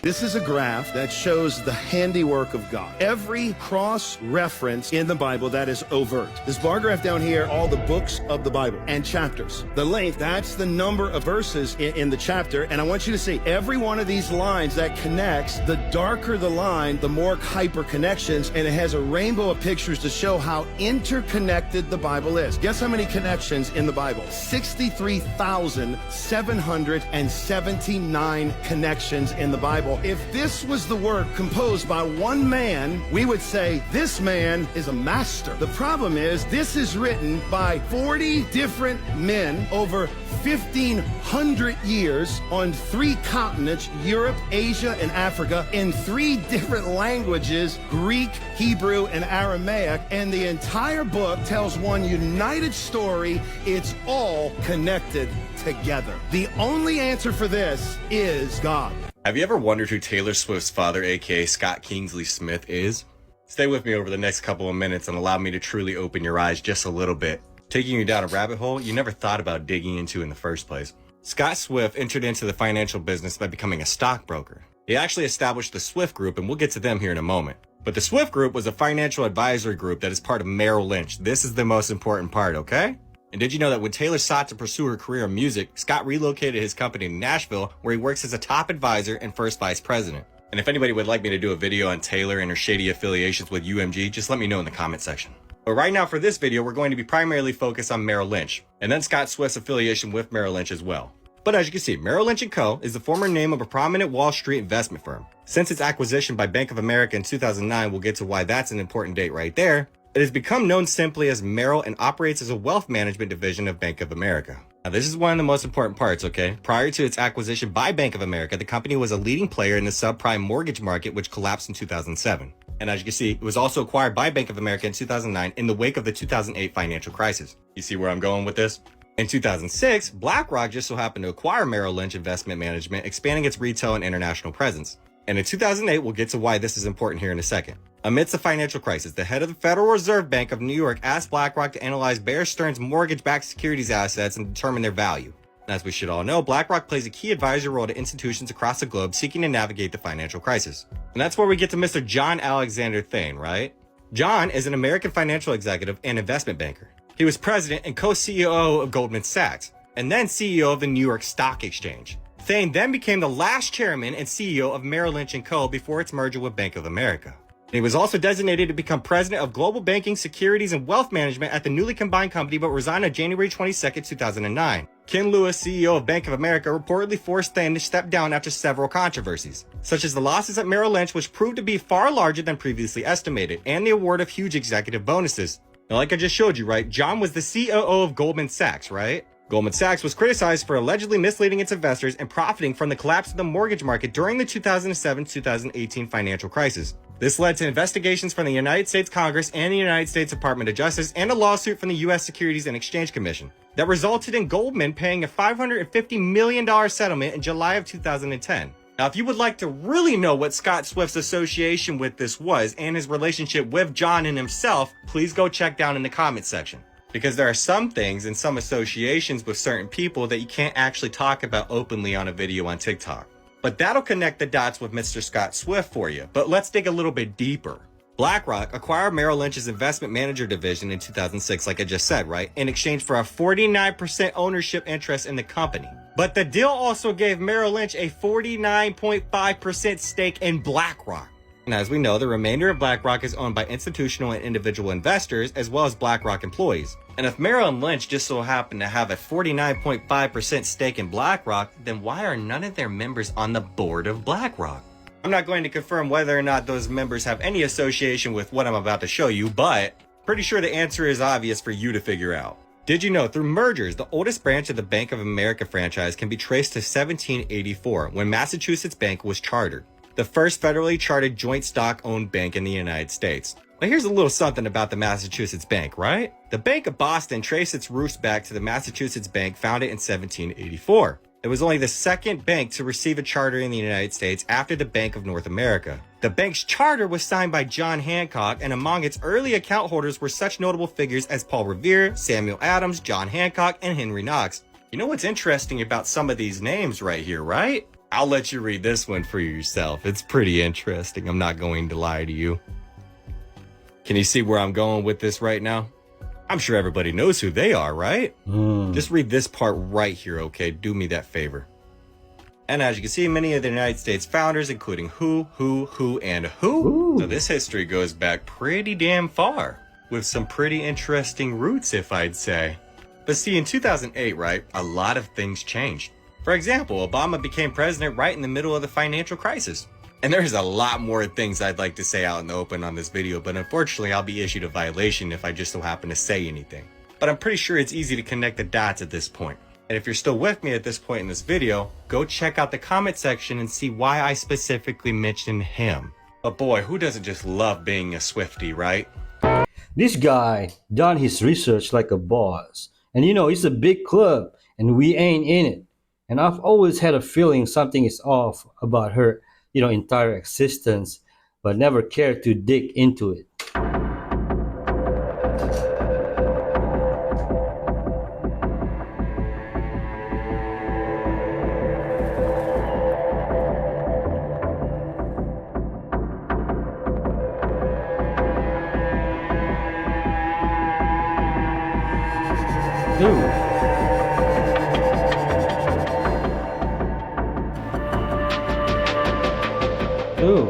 This is a graph that shows the handiwork of God. Every cross-reference in the Bible that is overt. This bar graph down here, all the books of the Bible and chapters. The length, that's the number of verses in the chapter. And I want you to see every one of these lines that connects, the darker the line, the more hyper connections. And it has a rainbow of pictures to show how interconnected the Bible is. Guess how many connections in the Bible? 63,779 connections in the Bible. If this was the work composed by one man, we would say this man is a master. The problem is this is written by 40 different men over 1,500 years on 3 continents, Europe, Asia, and Africa, in 3 different languages, Greek, Hebrew, and Aramaic. And the entire book tells one united story. It's all connected together. The only answer for this is God. Have you ever wondered who Taylor Swift's father, aka Scott Kingsley Smith, is? Stay with me over the next couple of minutes and allow me to truly open your eyes just a little bit, taking you down a rabbit hole you never thought about digging into in the first place. Scott Swift entered into the financial business by becoming a stockbroker. He actually established the Swift Group, and we'll get to them here in a moment. But the Swift Group was a financial advisory group that is part of Merrill Lynch. This is the most important part, okay? And did you know that when Taylor sought to pursue her career in music, Scott relocated his company to Nashville, where he works as a top advisor and first vice president? And if anybody would like me to do a video on Taylor and her shady affiliations with UMG, just let me know in the comment section. But right now for this video, we're going to be primarily focused on Merrill Lynch, and then Scott Swift's affiliation with Merrill Lynch as well. But as you can see, Merrill Lynch & Co. is the former name of a prominent Wall Street investment firm. Since its acquisition by Bank of America in 2009, we'll get to why that's an important date right there. It has become known simply as Merrill and operates as a wealth management division of Bank of America. Now, this is one of the most important parts, okay? Prior to its acquisition by Bank of America, the company was a leading player in the subprime mortgage market, which collapsed in 2007. And as you can see, it was also acquired by Bank of America in 2009 in the wake of the 2008 financial crisis. You see where I'm going with this? In 2006, BlackRock just so happened to acquire Merrill Lynch Investment Management, expanding its retail and international presence. And in 2008, we'll get to why this is important here in a second. Amidst the financial crisis, the head of the Federal Reserve Bank of New York asked BlackRock to analyze Bear Stearns' mortgage-backed securities assets and determine their value. As we should all know, BlackRock plays a key advisory role to institutions across the globe seeking to navigate the financial crisis. And that's where we get to Mr. John Alexander Thane, right? John is an American financial executive and investment banker. He was president and co-CEO of Goldman Sachs, and then CEO of the New York Stock Exchange. Thane then became the last chairman and CEO of Merrill Lynch & Co. before its merger with Bank of America. He was also designated to become president of Global Banking, Securities, and Wealth Management at the newly combined company, but resigned on January 22, 2009. Ken Lewis, CEO of Bank of America, reportedly forced Thane to step down after several controversies, such as the losses at Merrill Lynch, which proved to be far larger than previously estimated, and the award of huge executive bonuses. Now, like I just showed you, right, John was the COO of Goldman Sachs, right? Goldman Sachs was criticized for allegedly misleading its investors and profiting from the collapse of the mortgage market during the 2007-2018 financial crisis. This led to investigations from the United States Congress and the United States Department of Justice and a lawsuit from the U.S. Securities and Exchange Commission that resulted in Goldman paying a $550 million settlement in July of 2010. Now, if you would like to really know what Scott Swift's association with this was and his relationship with John and himself, please go check down in the comments section. Because there are some things and some associations with certain people that you can't actually talk about openly on a video on TikTok. But that'll connect the dots with Mr. Scott Swift for you. But let's dig a little bit deeper. BlackRock acquired Merrill Lynch's investment manager division in 2006, like I just said, right? In exchange for a 49% ownership interest in the company. But the deal also gave Merrill Lynch a 49.5% stake in BlackRock. And as we know, the remainder of BlackRock is owned by institutional and individual investors, as well as BlackRock employees. And if Merrill Lynch just so happened to have a 49.5% stake in BlackRock, then why are none of their members on the board of BlackRock? I'm not going to confirm whether or not those members have any association with what I'm about to show you, but pretty sure the answer is obvious for you to figure out. Did you know, through mergers, the oldest branch of the Bank of America franchise can be traced to 1784, when Massachusetts Bank was chartered, the first federally chartered joint stock-owned bank in the United States. Now here's a little something about the Massachusetts Bank, right? The Bank of Boston traced its roots back to the Massachusetts Bank founded in 1784. It was only the second bank to receive a charter in the United States after the Bank of North America. The bank's charter was signed by John Hancock, and among its early account holders were such notable figures as Paul Revere, Samuel Adams, John Hancock, and Henry Knox. You know what's interesting about some of these names right here, right? I'll let you read this one for yourself. It's pretty interesting. I'm not going to lie to you. Can you see where I'm going with this right now? I'm sure everybody knows who they are, right? Just read this part right here, okay? Do me that favor. And as you can see, many of the United States founders, including who, and who. Ooh. So this history goes back pretty damn far, with some pretty interesting roots, if I'd say. But see, in 2008, right, a lot of things changed. For example, Obama became president right in the middle of the financial crisis. And there's a lot more things I'd like to say out in the open on this video, but unfortunately I'll be issued a violation if I just so happen to say anything. But I'm pretty sure it's easy to connect the dots at this point. And if you're still with me at this point in this video, go check out the comment section and see why I specifically mentioned him. But boy, who doesn't just love being a Swiftie, right? This guy done his research like a boss. And you know, it's a big club and we ain't in it. And I've always had a feeling something is off about her, entire existence, but never cared to dig into it. Ooh. Ooh.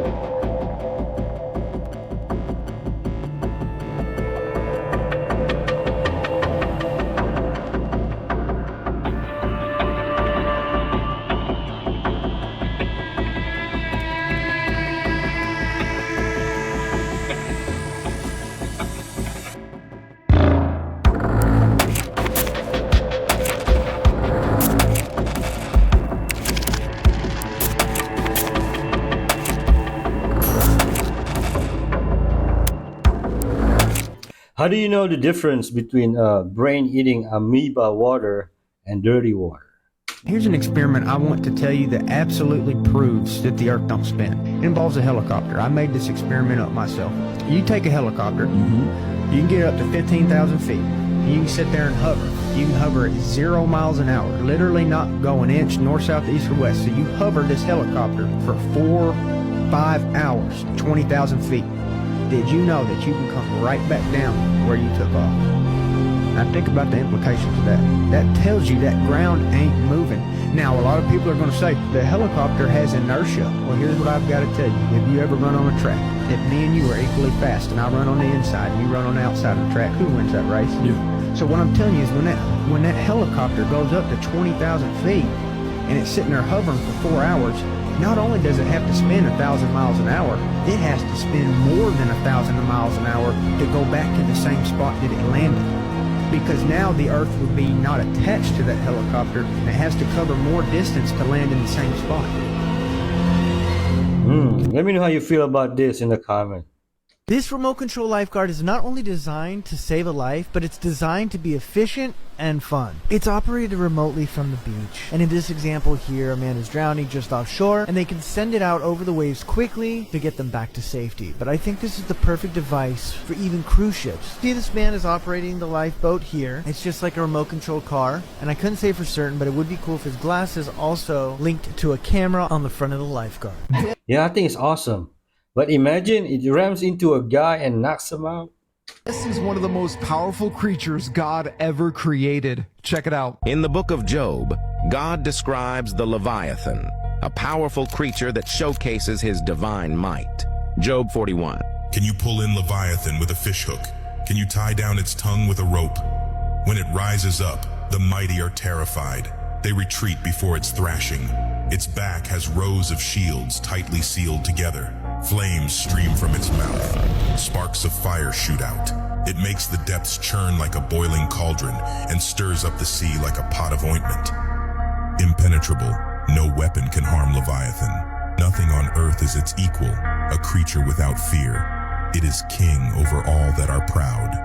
How do you know the difference between brain-eating amoeba water and dirty water? Here's an experiment I want to tell you that absolutely proves that the Earth don't spin. It involves a helicopter. I made this experiment up myself. You take a helicopter, you can get up to 15,000 feet. You can sit there and hover. You can hover at 0 miles an hour, literally not go an inch north, south, east, or west. So you hover this helicopter for 4-5 hours, 20,000 feet. Did you know that you can come right back down where you took off? Now think about the implications of that. That tells you that ground ain't moving. Now, a lot of people are going to say, the helicopter has inertia. Well, here's what I've got to tell you. If you ever run on a track, if me and you are equally fast and I run on the inside and you run on the outside of the track, who wins that race? You. So what I'm telling you is when that helicopter goes up to 20,000 feet and it's sitting there hovering for 4 hours, not only does it have to spin 1,000 miles an hour, it has to spin more than 1,000 miles an hour to go back to the same spot that it landed. Because now the Earth would be not attached to that helicopter, and it has to cover more distance to land in the same spot. Let me know how you feel about this in the comments. This remote control lifeguard is not only designed to save a life, but it's designed to be efficient and fun. It's operated remotely from the beach, and in this example here, a man is drowning just offshore, and they can send it out over the waves quickly to get them back to safety. But I think this is the perfect device for even cruise ships. See, this man is operating the lifeboat here. It's just like a remote control car, and I couldn't say for certain, but it would be cool if his glasses also linked to a camera on the front of the lifeguard. Yeah, I think it's awesome. But imagine it rams into a guy and knocks him out. This is one of the most powerful creatures God ever created. Check it out. In the book of Job, God describes the Leviathan, a powerful creature that showcases his divine might. Job 41. Can you pull in Leviathan with a fishhook? Can you tie down its tongue with a rope? When it rises up, the mighty are terrified. They retreat before its thrashing. Its back has rows of shields tightly sealed together. Flames stream from its mouth. Sparks of fire shoot out. It makes the depths churn like a boiling cauldron and stirs up the sea like a pot of ointment. Impenetrable, no weapon can harm Leviathan. Nothing on earth is its equal, a creature without fear. It is king over all that are proud.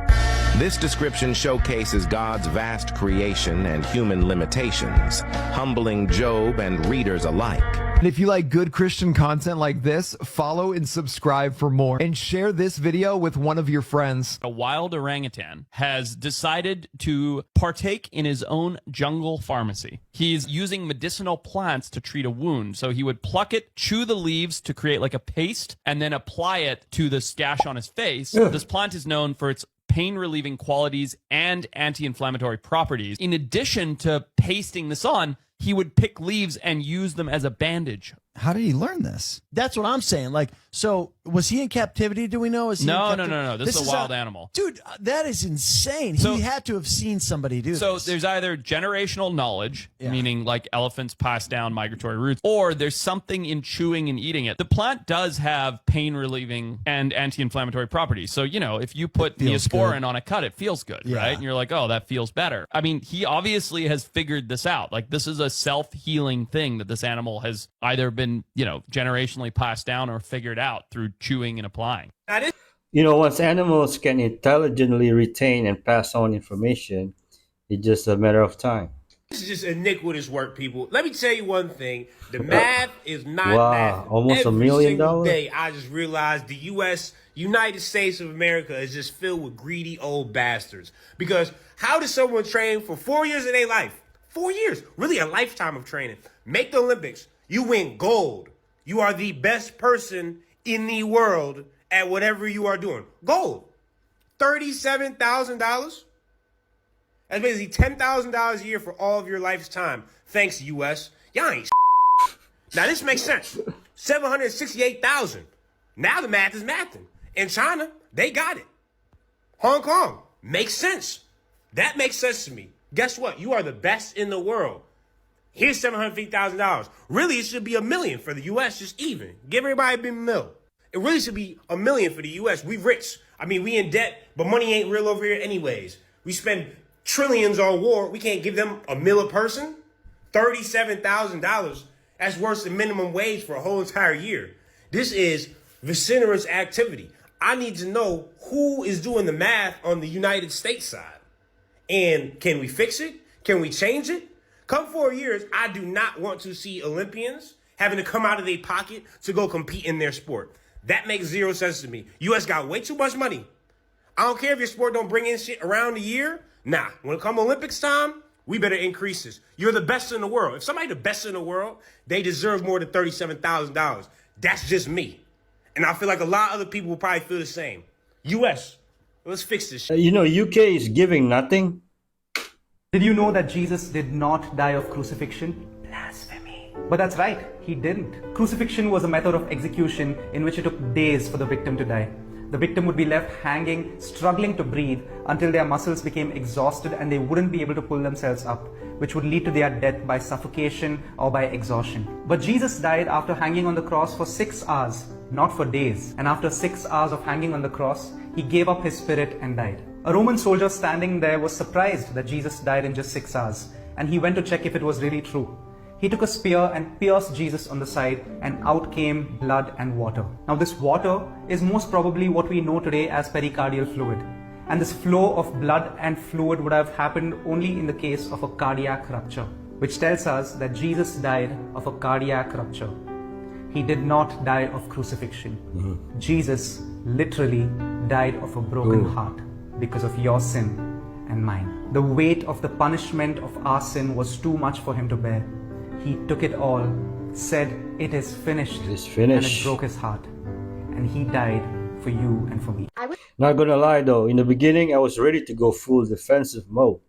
This description showcases God's vast creation and human limitations, humbling Job and readers alike. And if you like good Christian content like this, follow and subscribe for more. And share this video with one of your friends. A wild orangutan has decided to partake in his own jungle pharmacy. He's using medicinal plants to treat a wound. So he would pluck it, chew the leaves to create like a paste, and then apply it to the gash on his face. This plant is known for its pain-relieving qualities and anti-inflammatory properties. In addition to pasting this on, he would pick leaves and use them as a bandage. How did he learn this? That's what I'm saying. Like, so was he in captivity? Do we know? Is he No. This is a wild animal. Dude, that is insane. So- He had to have seen somebody do So this. there's either generational knowledge, meaning like elephants pass down migratory routes, or there's something in chewing and eating it. The plant does have pain relieving and anti-inflammatory properties. So, you know, if you put feels Neosporin good. on a cut, it feels good, Yeah. right? And you're like, oh, that feels better. I mean, he obviously has figured this out. Like, this is a self-healing thing that this animal has either been, you know, generationally passed down or figured out through chewing and applying. You know, once animals can intelligently retain and pass on information, it's just a matter of time. This is just iniquitous work, people. Let me tell you one thing. The math is not math. Almost Every $1 million? single day, I just realized the U.S., United States of America, is just filled with greedy old bastards. Because how does someone train for 4 years of their life? 4 years. Really a lifetime of training. Make the Olympics. You win gold. You are the best person in the world at whatever you are doing. Gold. $37,000? That's basically $10,000 a year for all of your life's time. Thanks, U.S. Y'all ain't Now, this makes sense. $768,000. Now the math is mathing. In China, they got it. Hong Kong, makes sense. That makes sense to me. Guess what? You are the best in the world. Here's $750,000. Really, it should be $1 million for the U.S., just even. Give everybody a big mill. It really should be $1 million for the U.S. We rich. I mean, we in debt, but money ain't real over here anyways. We spend trillions on war. We can't give them $1 million a person? $37,000. That's worse than minimum wage for a whole entire year. This is vociferous activity. I need to know who is doing the math on the United States side. And can we fix it? Can we change it? Come 4 years, I do not want to see Olympians having to come out of their pocket to go compete in their sport. That makes zero sense to me. U.S. got way too much money. I don't care if your sport don't bring in shit around the year. Nah, when it comes Olympics time, we better increase this. You're the best in the world. If somebody the best in the world, they deserve more than $37,000. That's just me. And I feel like a lot of other people will probably feel the same. U.S., let's fix this shit. You know, UK is giving nothing. Did you know that Jesus did not die of crucifixion? Blasphemy. But that's right, he didn't. Crucifixion was a method of execution in which it took days for the victim to die. The victim would be left hanging, struggling to breathe until their muscles became exhausted and they wouldn't be able to pull themselves up, which would lead to their death by suffocation or by exhaustion. But Jesus died after hanging on the cross for 6 hours, not for days. And after 6 hours of hanging on the cross, he gave up his spirit and died. A Roman soldier standing there was surprised that Jesus died in just 6 hours, and he went to check if it was really true. He took a spear and pierced Jesus on the side, and out came blood and water. Now this water is most probably what we know today as pericardial fluid. And this flow of blood and fluid would have happened only in the case of a cardiac rupture, which tells us that Jesus died of a cardiac rupture. He did not die of crucifixion. Jesus literally died of a broken heart because of your sin and mine. The weight of the punishment of our sin was too much for him to bear. He took it all, said, "It is finished," and it broke his heart. And he died for you and for me. Not gonna lie though, in the beginning I was ready to go full defensive mode.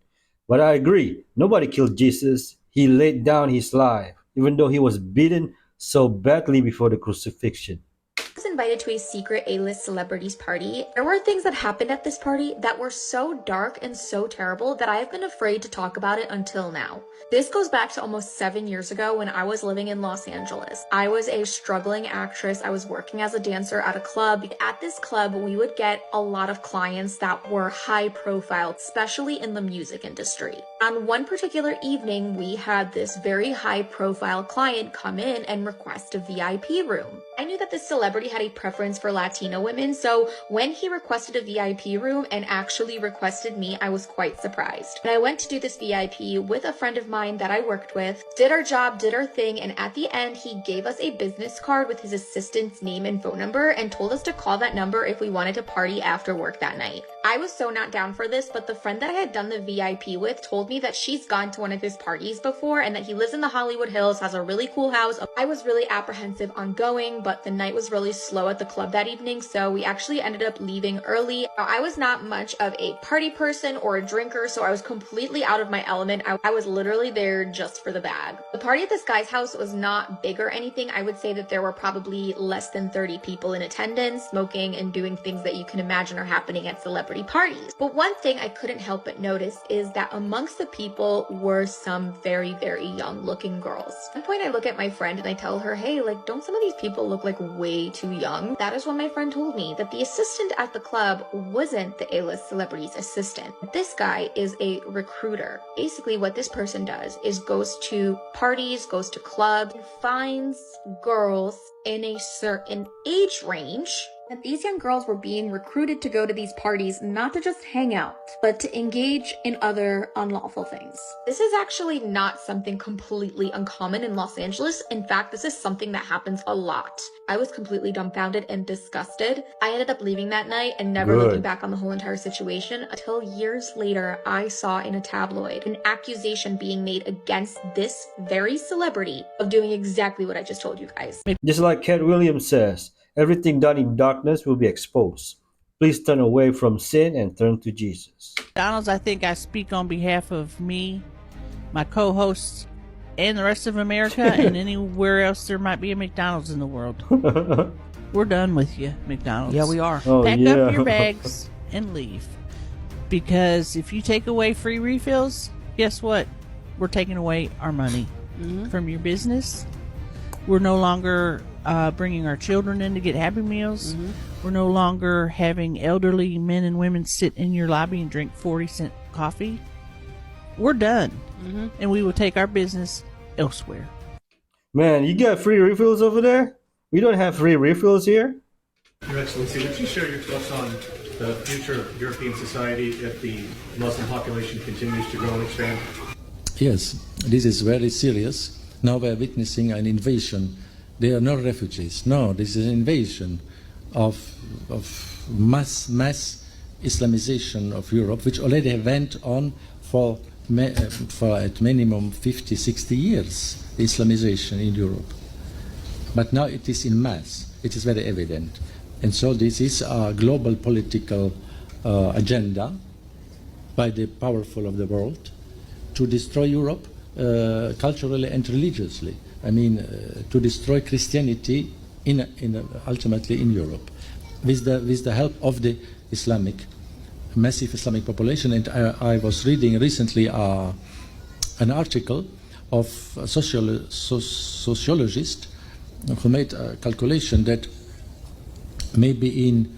But I agree, nobody killed Jesus. He laid down his life, even though he was beaten so badly before the crucifixion. I was invited to a secret A-list celebrities party. There were things that happened at this party that were so dark and so terrible that I have been afraid to talk about it until now. This goes back to almost 7 years ago when I was living in Los Angeles. I was a struggling actress. I was working as a dancer at a club. At this club, we would get a lot of clients that were high profile, especially in the music industry. On one particular evening, we had this very high profile client come in and request a VIP room. I knew that this celebrity had a preference for Latino women, so when he requested a VIP room and actually requested me, I was quite surprised. And I went to do this VIP with a friend of mine that I worked with, did our job, did our thing, and at the end, he gave us a business card with his assistant's name and phone number and told us to call that number if we wanted to party after work that night. I was so not down for this, but the friend that I had done the VIP with told me that she's gone to one of his parties before and that he lives in the Hollywood Hills, has a really cool house. I was really apprehensive on going, but the night was really slow at the club that evening, so we actually ended up leaving early. I was not much of a party person or a drinker, so I was completely out of my element. I was literally there just for the bag. The party at this guy's house was not big or anything. I would say that there were probably less than 30 people in attendance, smoking and doing things that you can imagine are happening at celebrity parties. But one thing I couldn't help but notice is that amongst the people were some very, very young looking girls. At one point I look at my friend and I tell her, hey, like, don't some of these people look like way too young? That is when my friend told me that the assistant at the club wasn't the A-list celebrity's assistant. This guy is a recruiter. Basically what this person does is goes to parties, goes to clubs, and finds girls in a certain age range. And these young girls were being recruited to go to these parties not to just hang out, but to engage in other unlawful things. This is actually not something completely uncommon in Los Angeles. In fact, this is something that happens a lot. I was completely dumbfounded and disgusted. I ended up leaving that night and never looking back on the whole entire situation until years later I saw in a tabloid an accusation being made against this very celebrity of doing exactly what I just told you guys. Just like Cat Williams says, everything done in darkness will be exposed. Please turn away from sin and turn to Jesus. McDonald's, I think I speak on behalf of me, my co-hosts, and the rest of America, and anywhere else there might be a McDonald's in the world. We're done with you, McDonald's. Yeah, we are. Pack up your bags and leave. Because if you take away free refills, guess what? We're taking away our money from your business. We're no longer bringing our children in to get Happy Meals. We're no longer having elderly men and women sit in your lobby and drink 40-cent coffee. We're done. And we will take our business elsewhere. Man, you got free refills over there? We don't have free refills here. Your Excellency, would you share your thoughts on the future of European society if the Muslim population continues to grow and expand? Yes, this is very serious. Now we are witnessing an invasion. They are not refugees. No, this is an invasion of mass Islamization of Europe, which already went on for at minimum 50, 60 years, Islamization in Europe. But now it is in mass. It is very evident. And so this is a global political agenda by the powerful of the world to destroy Europe culturally and religiously. I mean, to destroy Christianity ultimately in Europe, with the help of the massive Islamic population. And I was reading recently an article of a sociologist who made a calculation that maybe in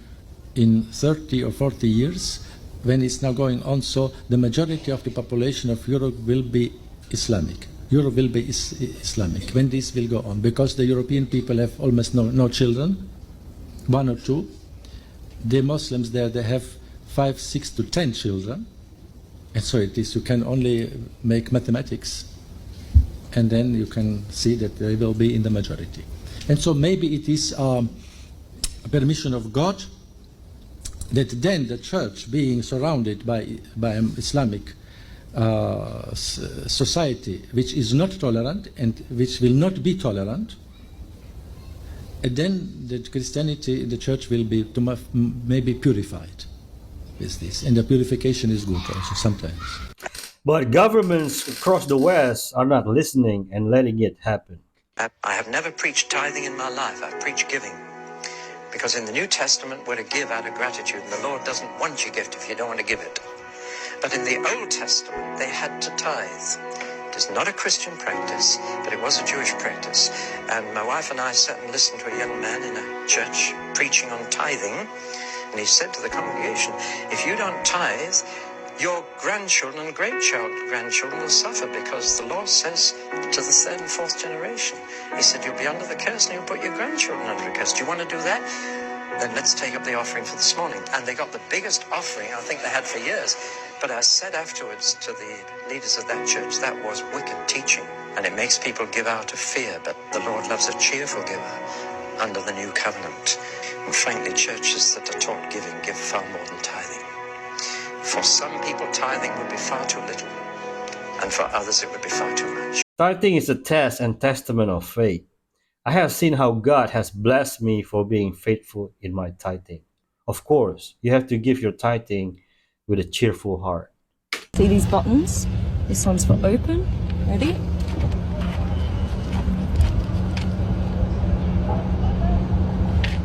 30 or 40 years, when it's now going on, so the majority of the population of Europe will be Islamic. Europe will be Islamic when this will go on, because the European people have almost no children, 1 or 2. The Muslims there, they have 5, 6 to 10 children, and so it is. You can only make mathematics, and then you can see that they will be in the majority. And so maybe it is a permission of God that then the church, being surrounded by an Islamic society which is not tolerant and which will not be tolerant, and then the Christianity, the church will be maybe purified with this, and the purification is good also sometimes. But governments across the West are not listening and letting it happen. I have never preached tithing in my life. I've preached giving. Because in the New Testament, we're to give out of gratitude, and the Lord doesn't want your gift if you don't want to give it. But in the Old Testament, they had to tithe. It is not a Christian practice, but it was a Jewish practice. And my wife and I sat and listened to a young man in a church preaching on tithing, and he said to the congregation, if you don't tithe, your grandchildren and great-grandchildren will suffer, because the Lord says to the 3rd and 4th generation, he said, you'll be under the curse and you'll put your grandchildren under the curse. Do you want to do that? Then let's take up the offering for this morning. And they got the biggest offering I think they had for years. But I said afterwards to the leaders of that church, that was wicked teaching. And it makes people give out of fear, but the Lord loves a cheerful giver under the new covenant. And frankly, churches that are taught giving give far more than tithing. For some people, tithing would be far too little, and for others, it would be far too much. Tithing is a test and testament of faith. I have seen how God has blessed me for being faithful in my tithing. Of course, you have to give your tithing with a cheerful heart. See these buttons? This one's for open. Ready?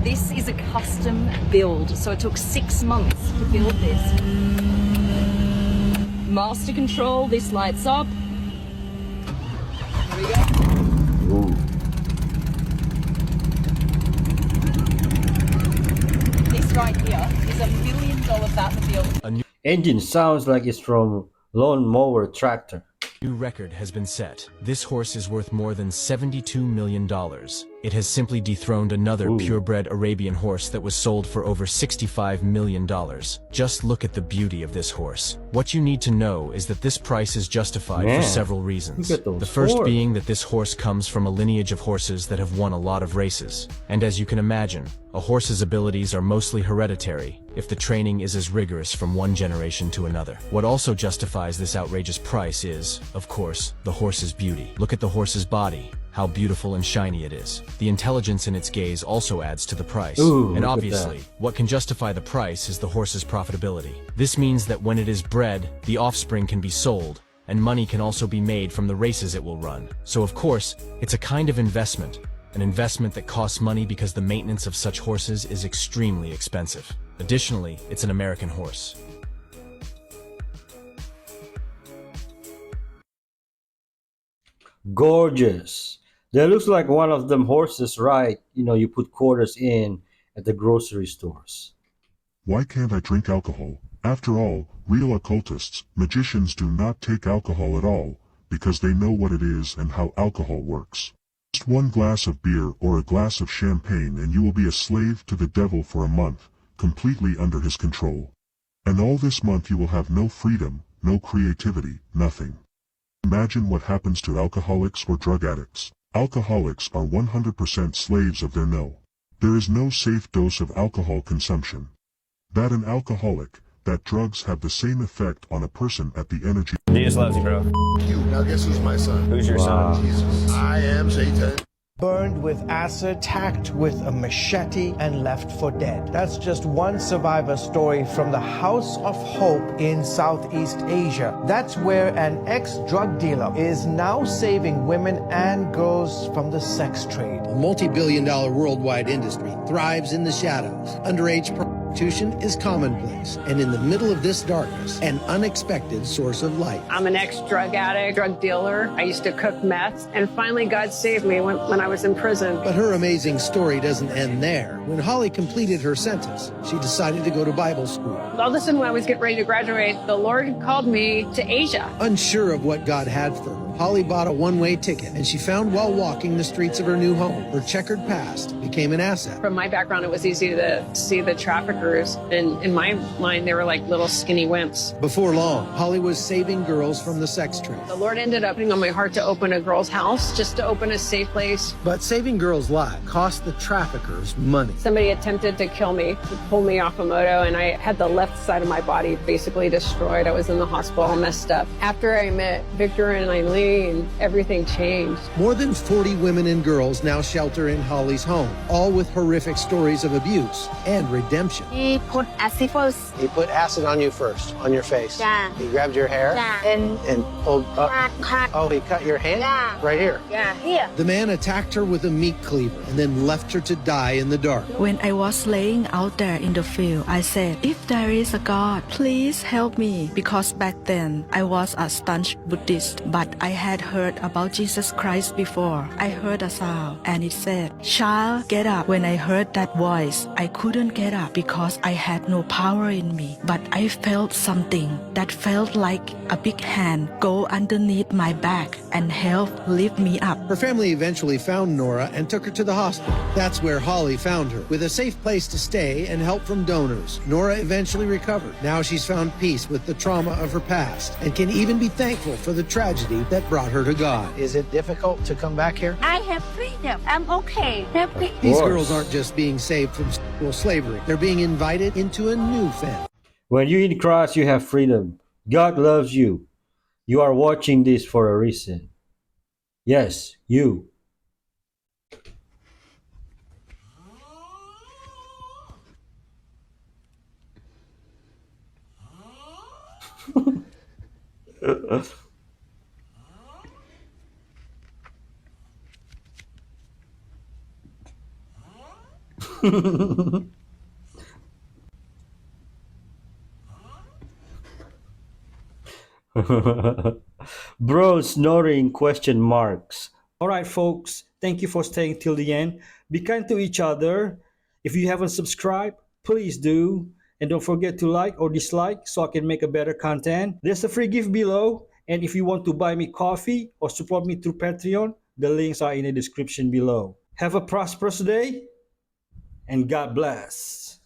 This is a custom build, so it took 6 months to build this. Master control, this lights up. Here we go. Ooh. This right here is $1 million Batmobile. Engine sounds like it's from lawnmower tractor. New record has been set. This horse is worth more than $72 million. It has simply dethroned another purebred Arabian horse that was sold for over $65 million. Just look at the beauty of this horse. What you need to know is that this price is justified for several reasons. The first being that this horse comes from a lineage of horses that have won a lot of races. And as you can imagine, a horse's abilities are mostly hereditary if the training is as rigorous from one generation to another. What also justifies this outrageous price is, of course, the horse's beauty. Look at the horse's body. How beautiful and shiny it is. The intelligence in its gaze also adds to the price. And obviously, what can justify the price is the horse's profitability. This means that when it is bred, the offspring can be sold, and money can also be made from the races it will run. So of course, it's a kind of investment. An investment that costs money because the maintenance of such horses is extremely expensive. Additionally, it's an American horse. Gorgeous. That looks like one of them horses, right? You know, you put quarters in at the grocery stores. Why can't I drink alcohol? After all, real occultists, magicians do not take alcohol at all, because they know what it is and how alcohol works. Just one glass of beer or a glass of champagne and you will be a slave to the devil for a month, completely under his control. And all this month you will have no freedom, no creativity, nothing. Imagine what happens to alcoholics or drug addicts. Alcoholics are 100% slaves of their no. There is no safe dose of alcohol consumption. That an alcoholic, that drugs have the same effect on a person at the energy. Jesus loves you, bro. You. Now guess who's my son? Who's your son? Jesus. I am Satan. Burned with acid, tacked with a machete, and left for dead. That's just one survivor story from the House of Hope in Southeast Asia. That's where an ex-drug dealer is now saving women and girls from the sex trade. A multi-billion-dollar worldwide industry thrives in the shadows. Underage prostitution is commonplace, and in the middle of this darkness, an unexpected source of light. I'm an ex-drug addict, drug dealer. I used to cook meth, and finally God saved me when I was in prison. But her amazing story doesn't end there. When Holly completed her sentence, she decided to go to Bible school. All of a sudden, when I was getting ready to graduate, the Lord called me to Asia. Unsure of what God had for her, Holly bought a one-way ticket, and she found while walking the streets of her new home, her checkered past became an asset. From my background, it was easy to see the traffickers, and in my mind, they were like little skinny wimps. Before long, Holly was saving girls from the sex trade. The Lord ended up putting on my heart to open a girl's house, just to open a safe place. But saving girls' lives cost the traffickers money. Somebody attempted to kill me, to pull me off a moto, and I had the left side of my body basically destroyed. I was in the hospital all messed up. After I met Victor and Eileen, everything changed. More than 40 women and girls now shelter in Holly's home, all with horrific stories of abuse and redemption. He put acid first. He put acid on you first, on your face. Yeah. He grabbed your hair and pulled up. Cut. Oh, he cut your hand? Yeah. Right here. Yeah, here. The man attacked her with a meat cleaver and then left her to die in the dark. When I was laying out there in the field, I said, if there is a God, please help me. Because back then, I was a staunch Buddhist, but I had heard about Jesus Christ before. I heard a sound, and it said, child, get up. When I heard that voice, I couldn't get up because I had no power in me. But I felt something that felt like a big hand go underneath my back and help lift me up. Her family eventually found Nora and took her to the hospital. That's where Holly found her, with a safe place to stay and help from donors. Nora eventually recovered. Now she's found peace with the trauma of her past and can even be thankful for the tragedy that brought her to God. Is it difficult to come back here? I have freedom. I'm okay. Happy. These girls aren't just being saved from sexual slavery. They're being invited into a new family. When you in Christ, you have freedom. God loves you. You are watching this for a reason. Yes, you. Bro snoring question marks. All right, folks. Thank you for staying till the end. Be kind to each other. If you haven't subscribed, please do. And don't forget to like or dislike so I can make a better content. There's a free gift below. And if you want to buy me coffee or support me through Patreon, the links are in the description below. Have a prosperous day and God bless.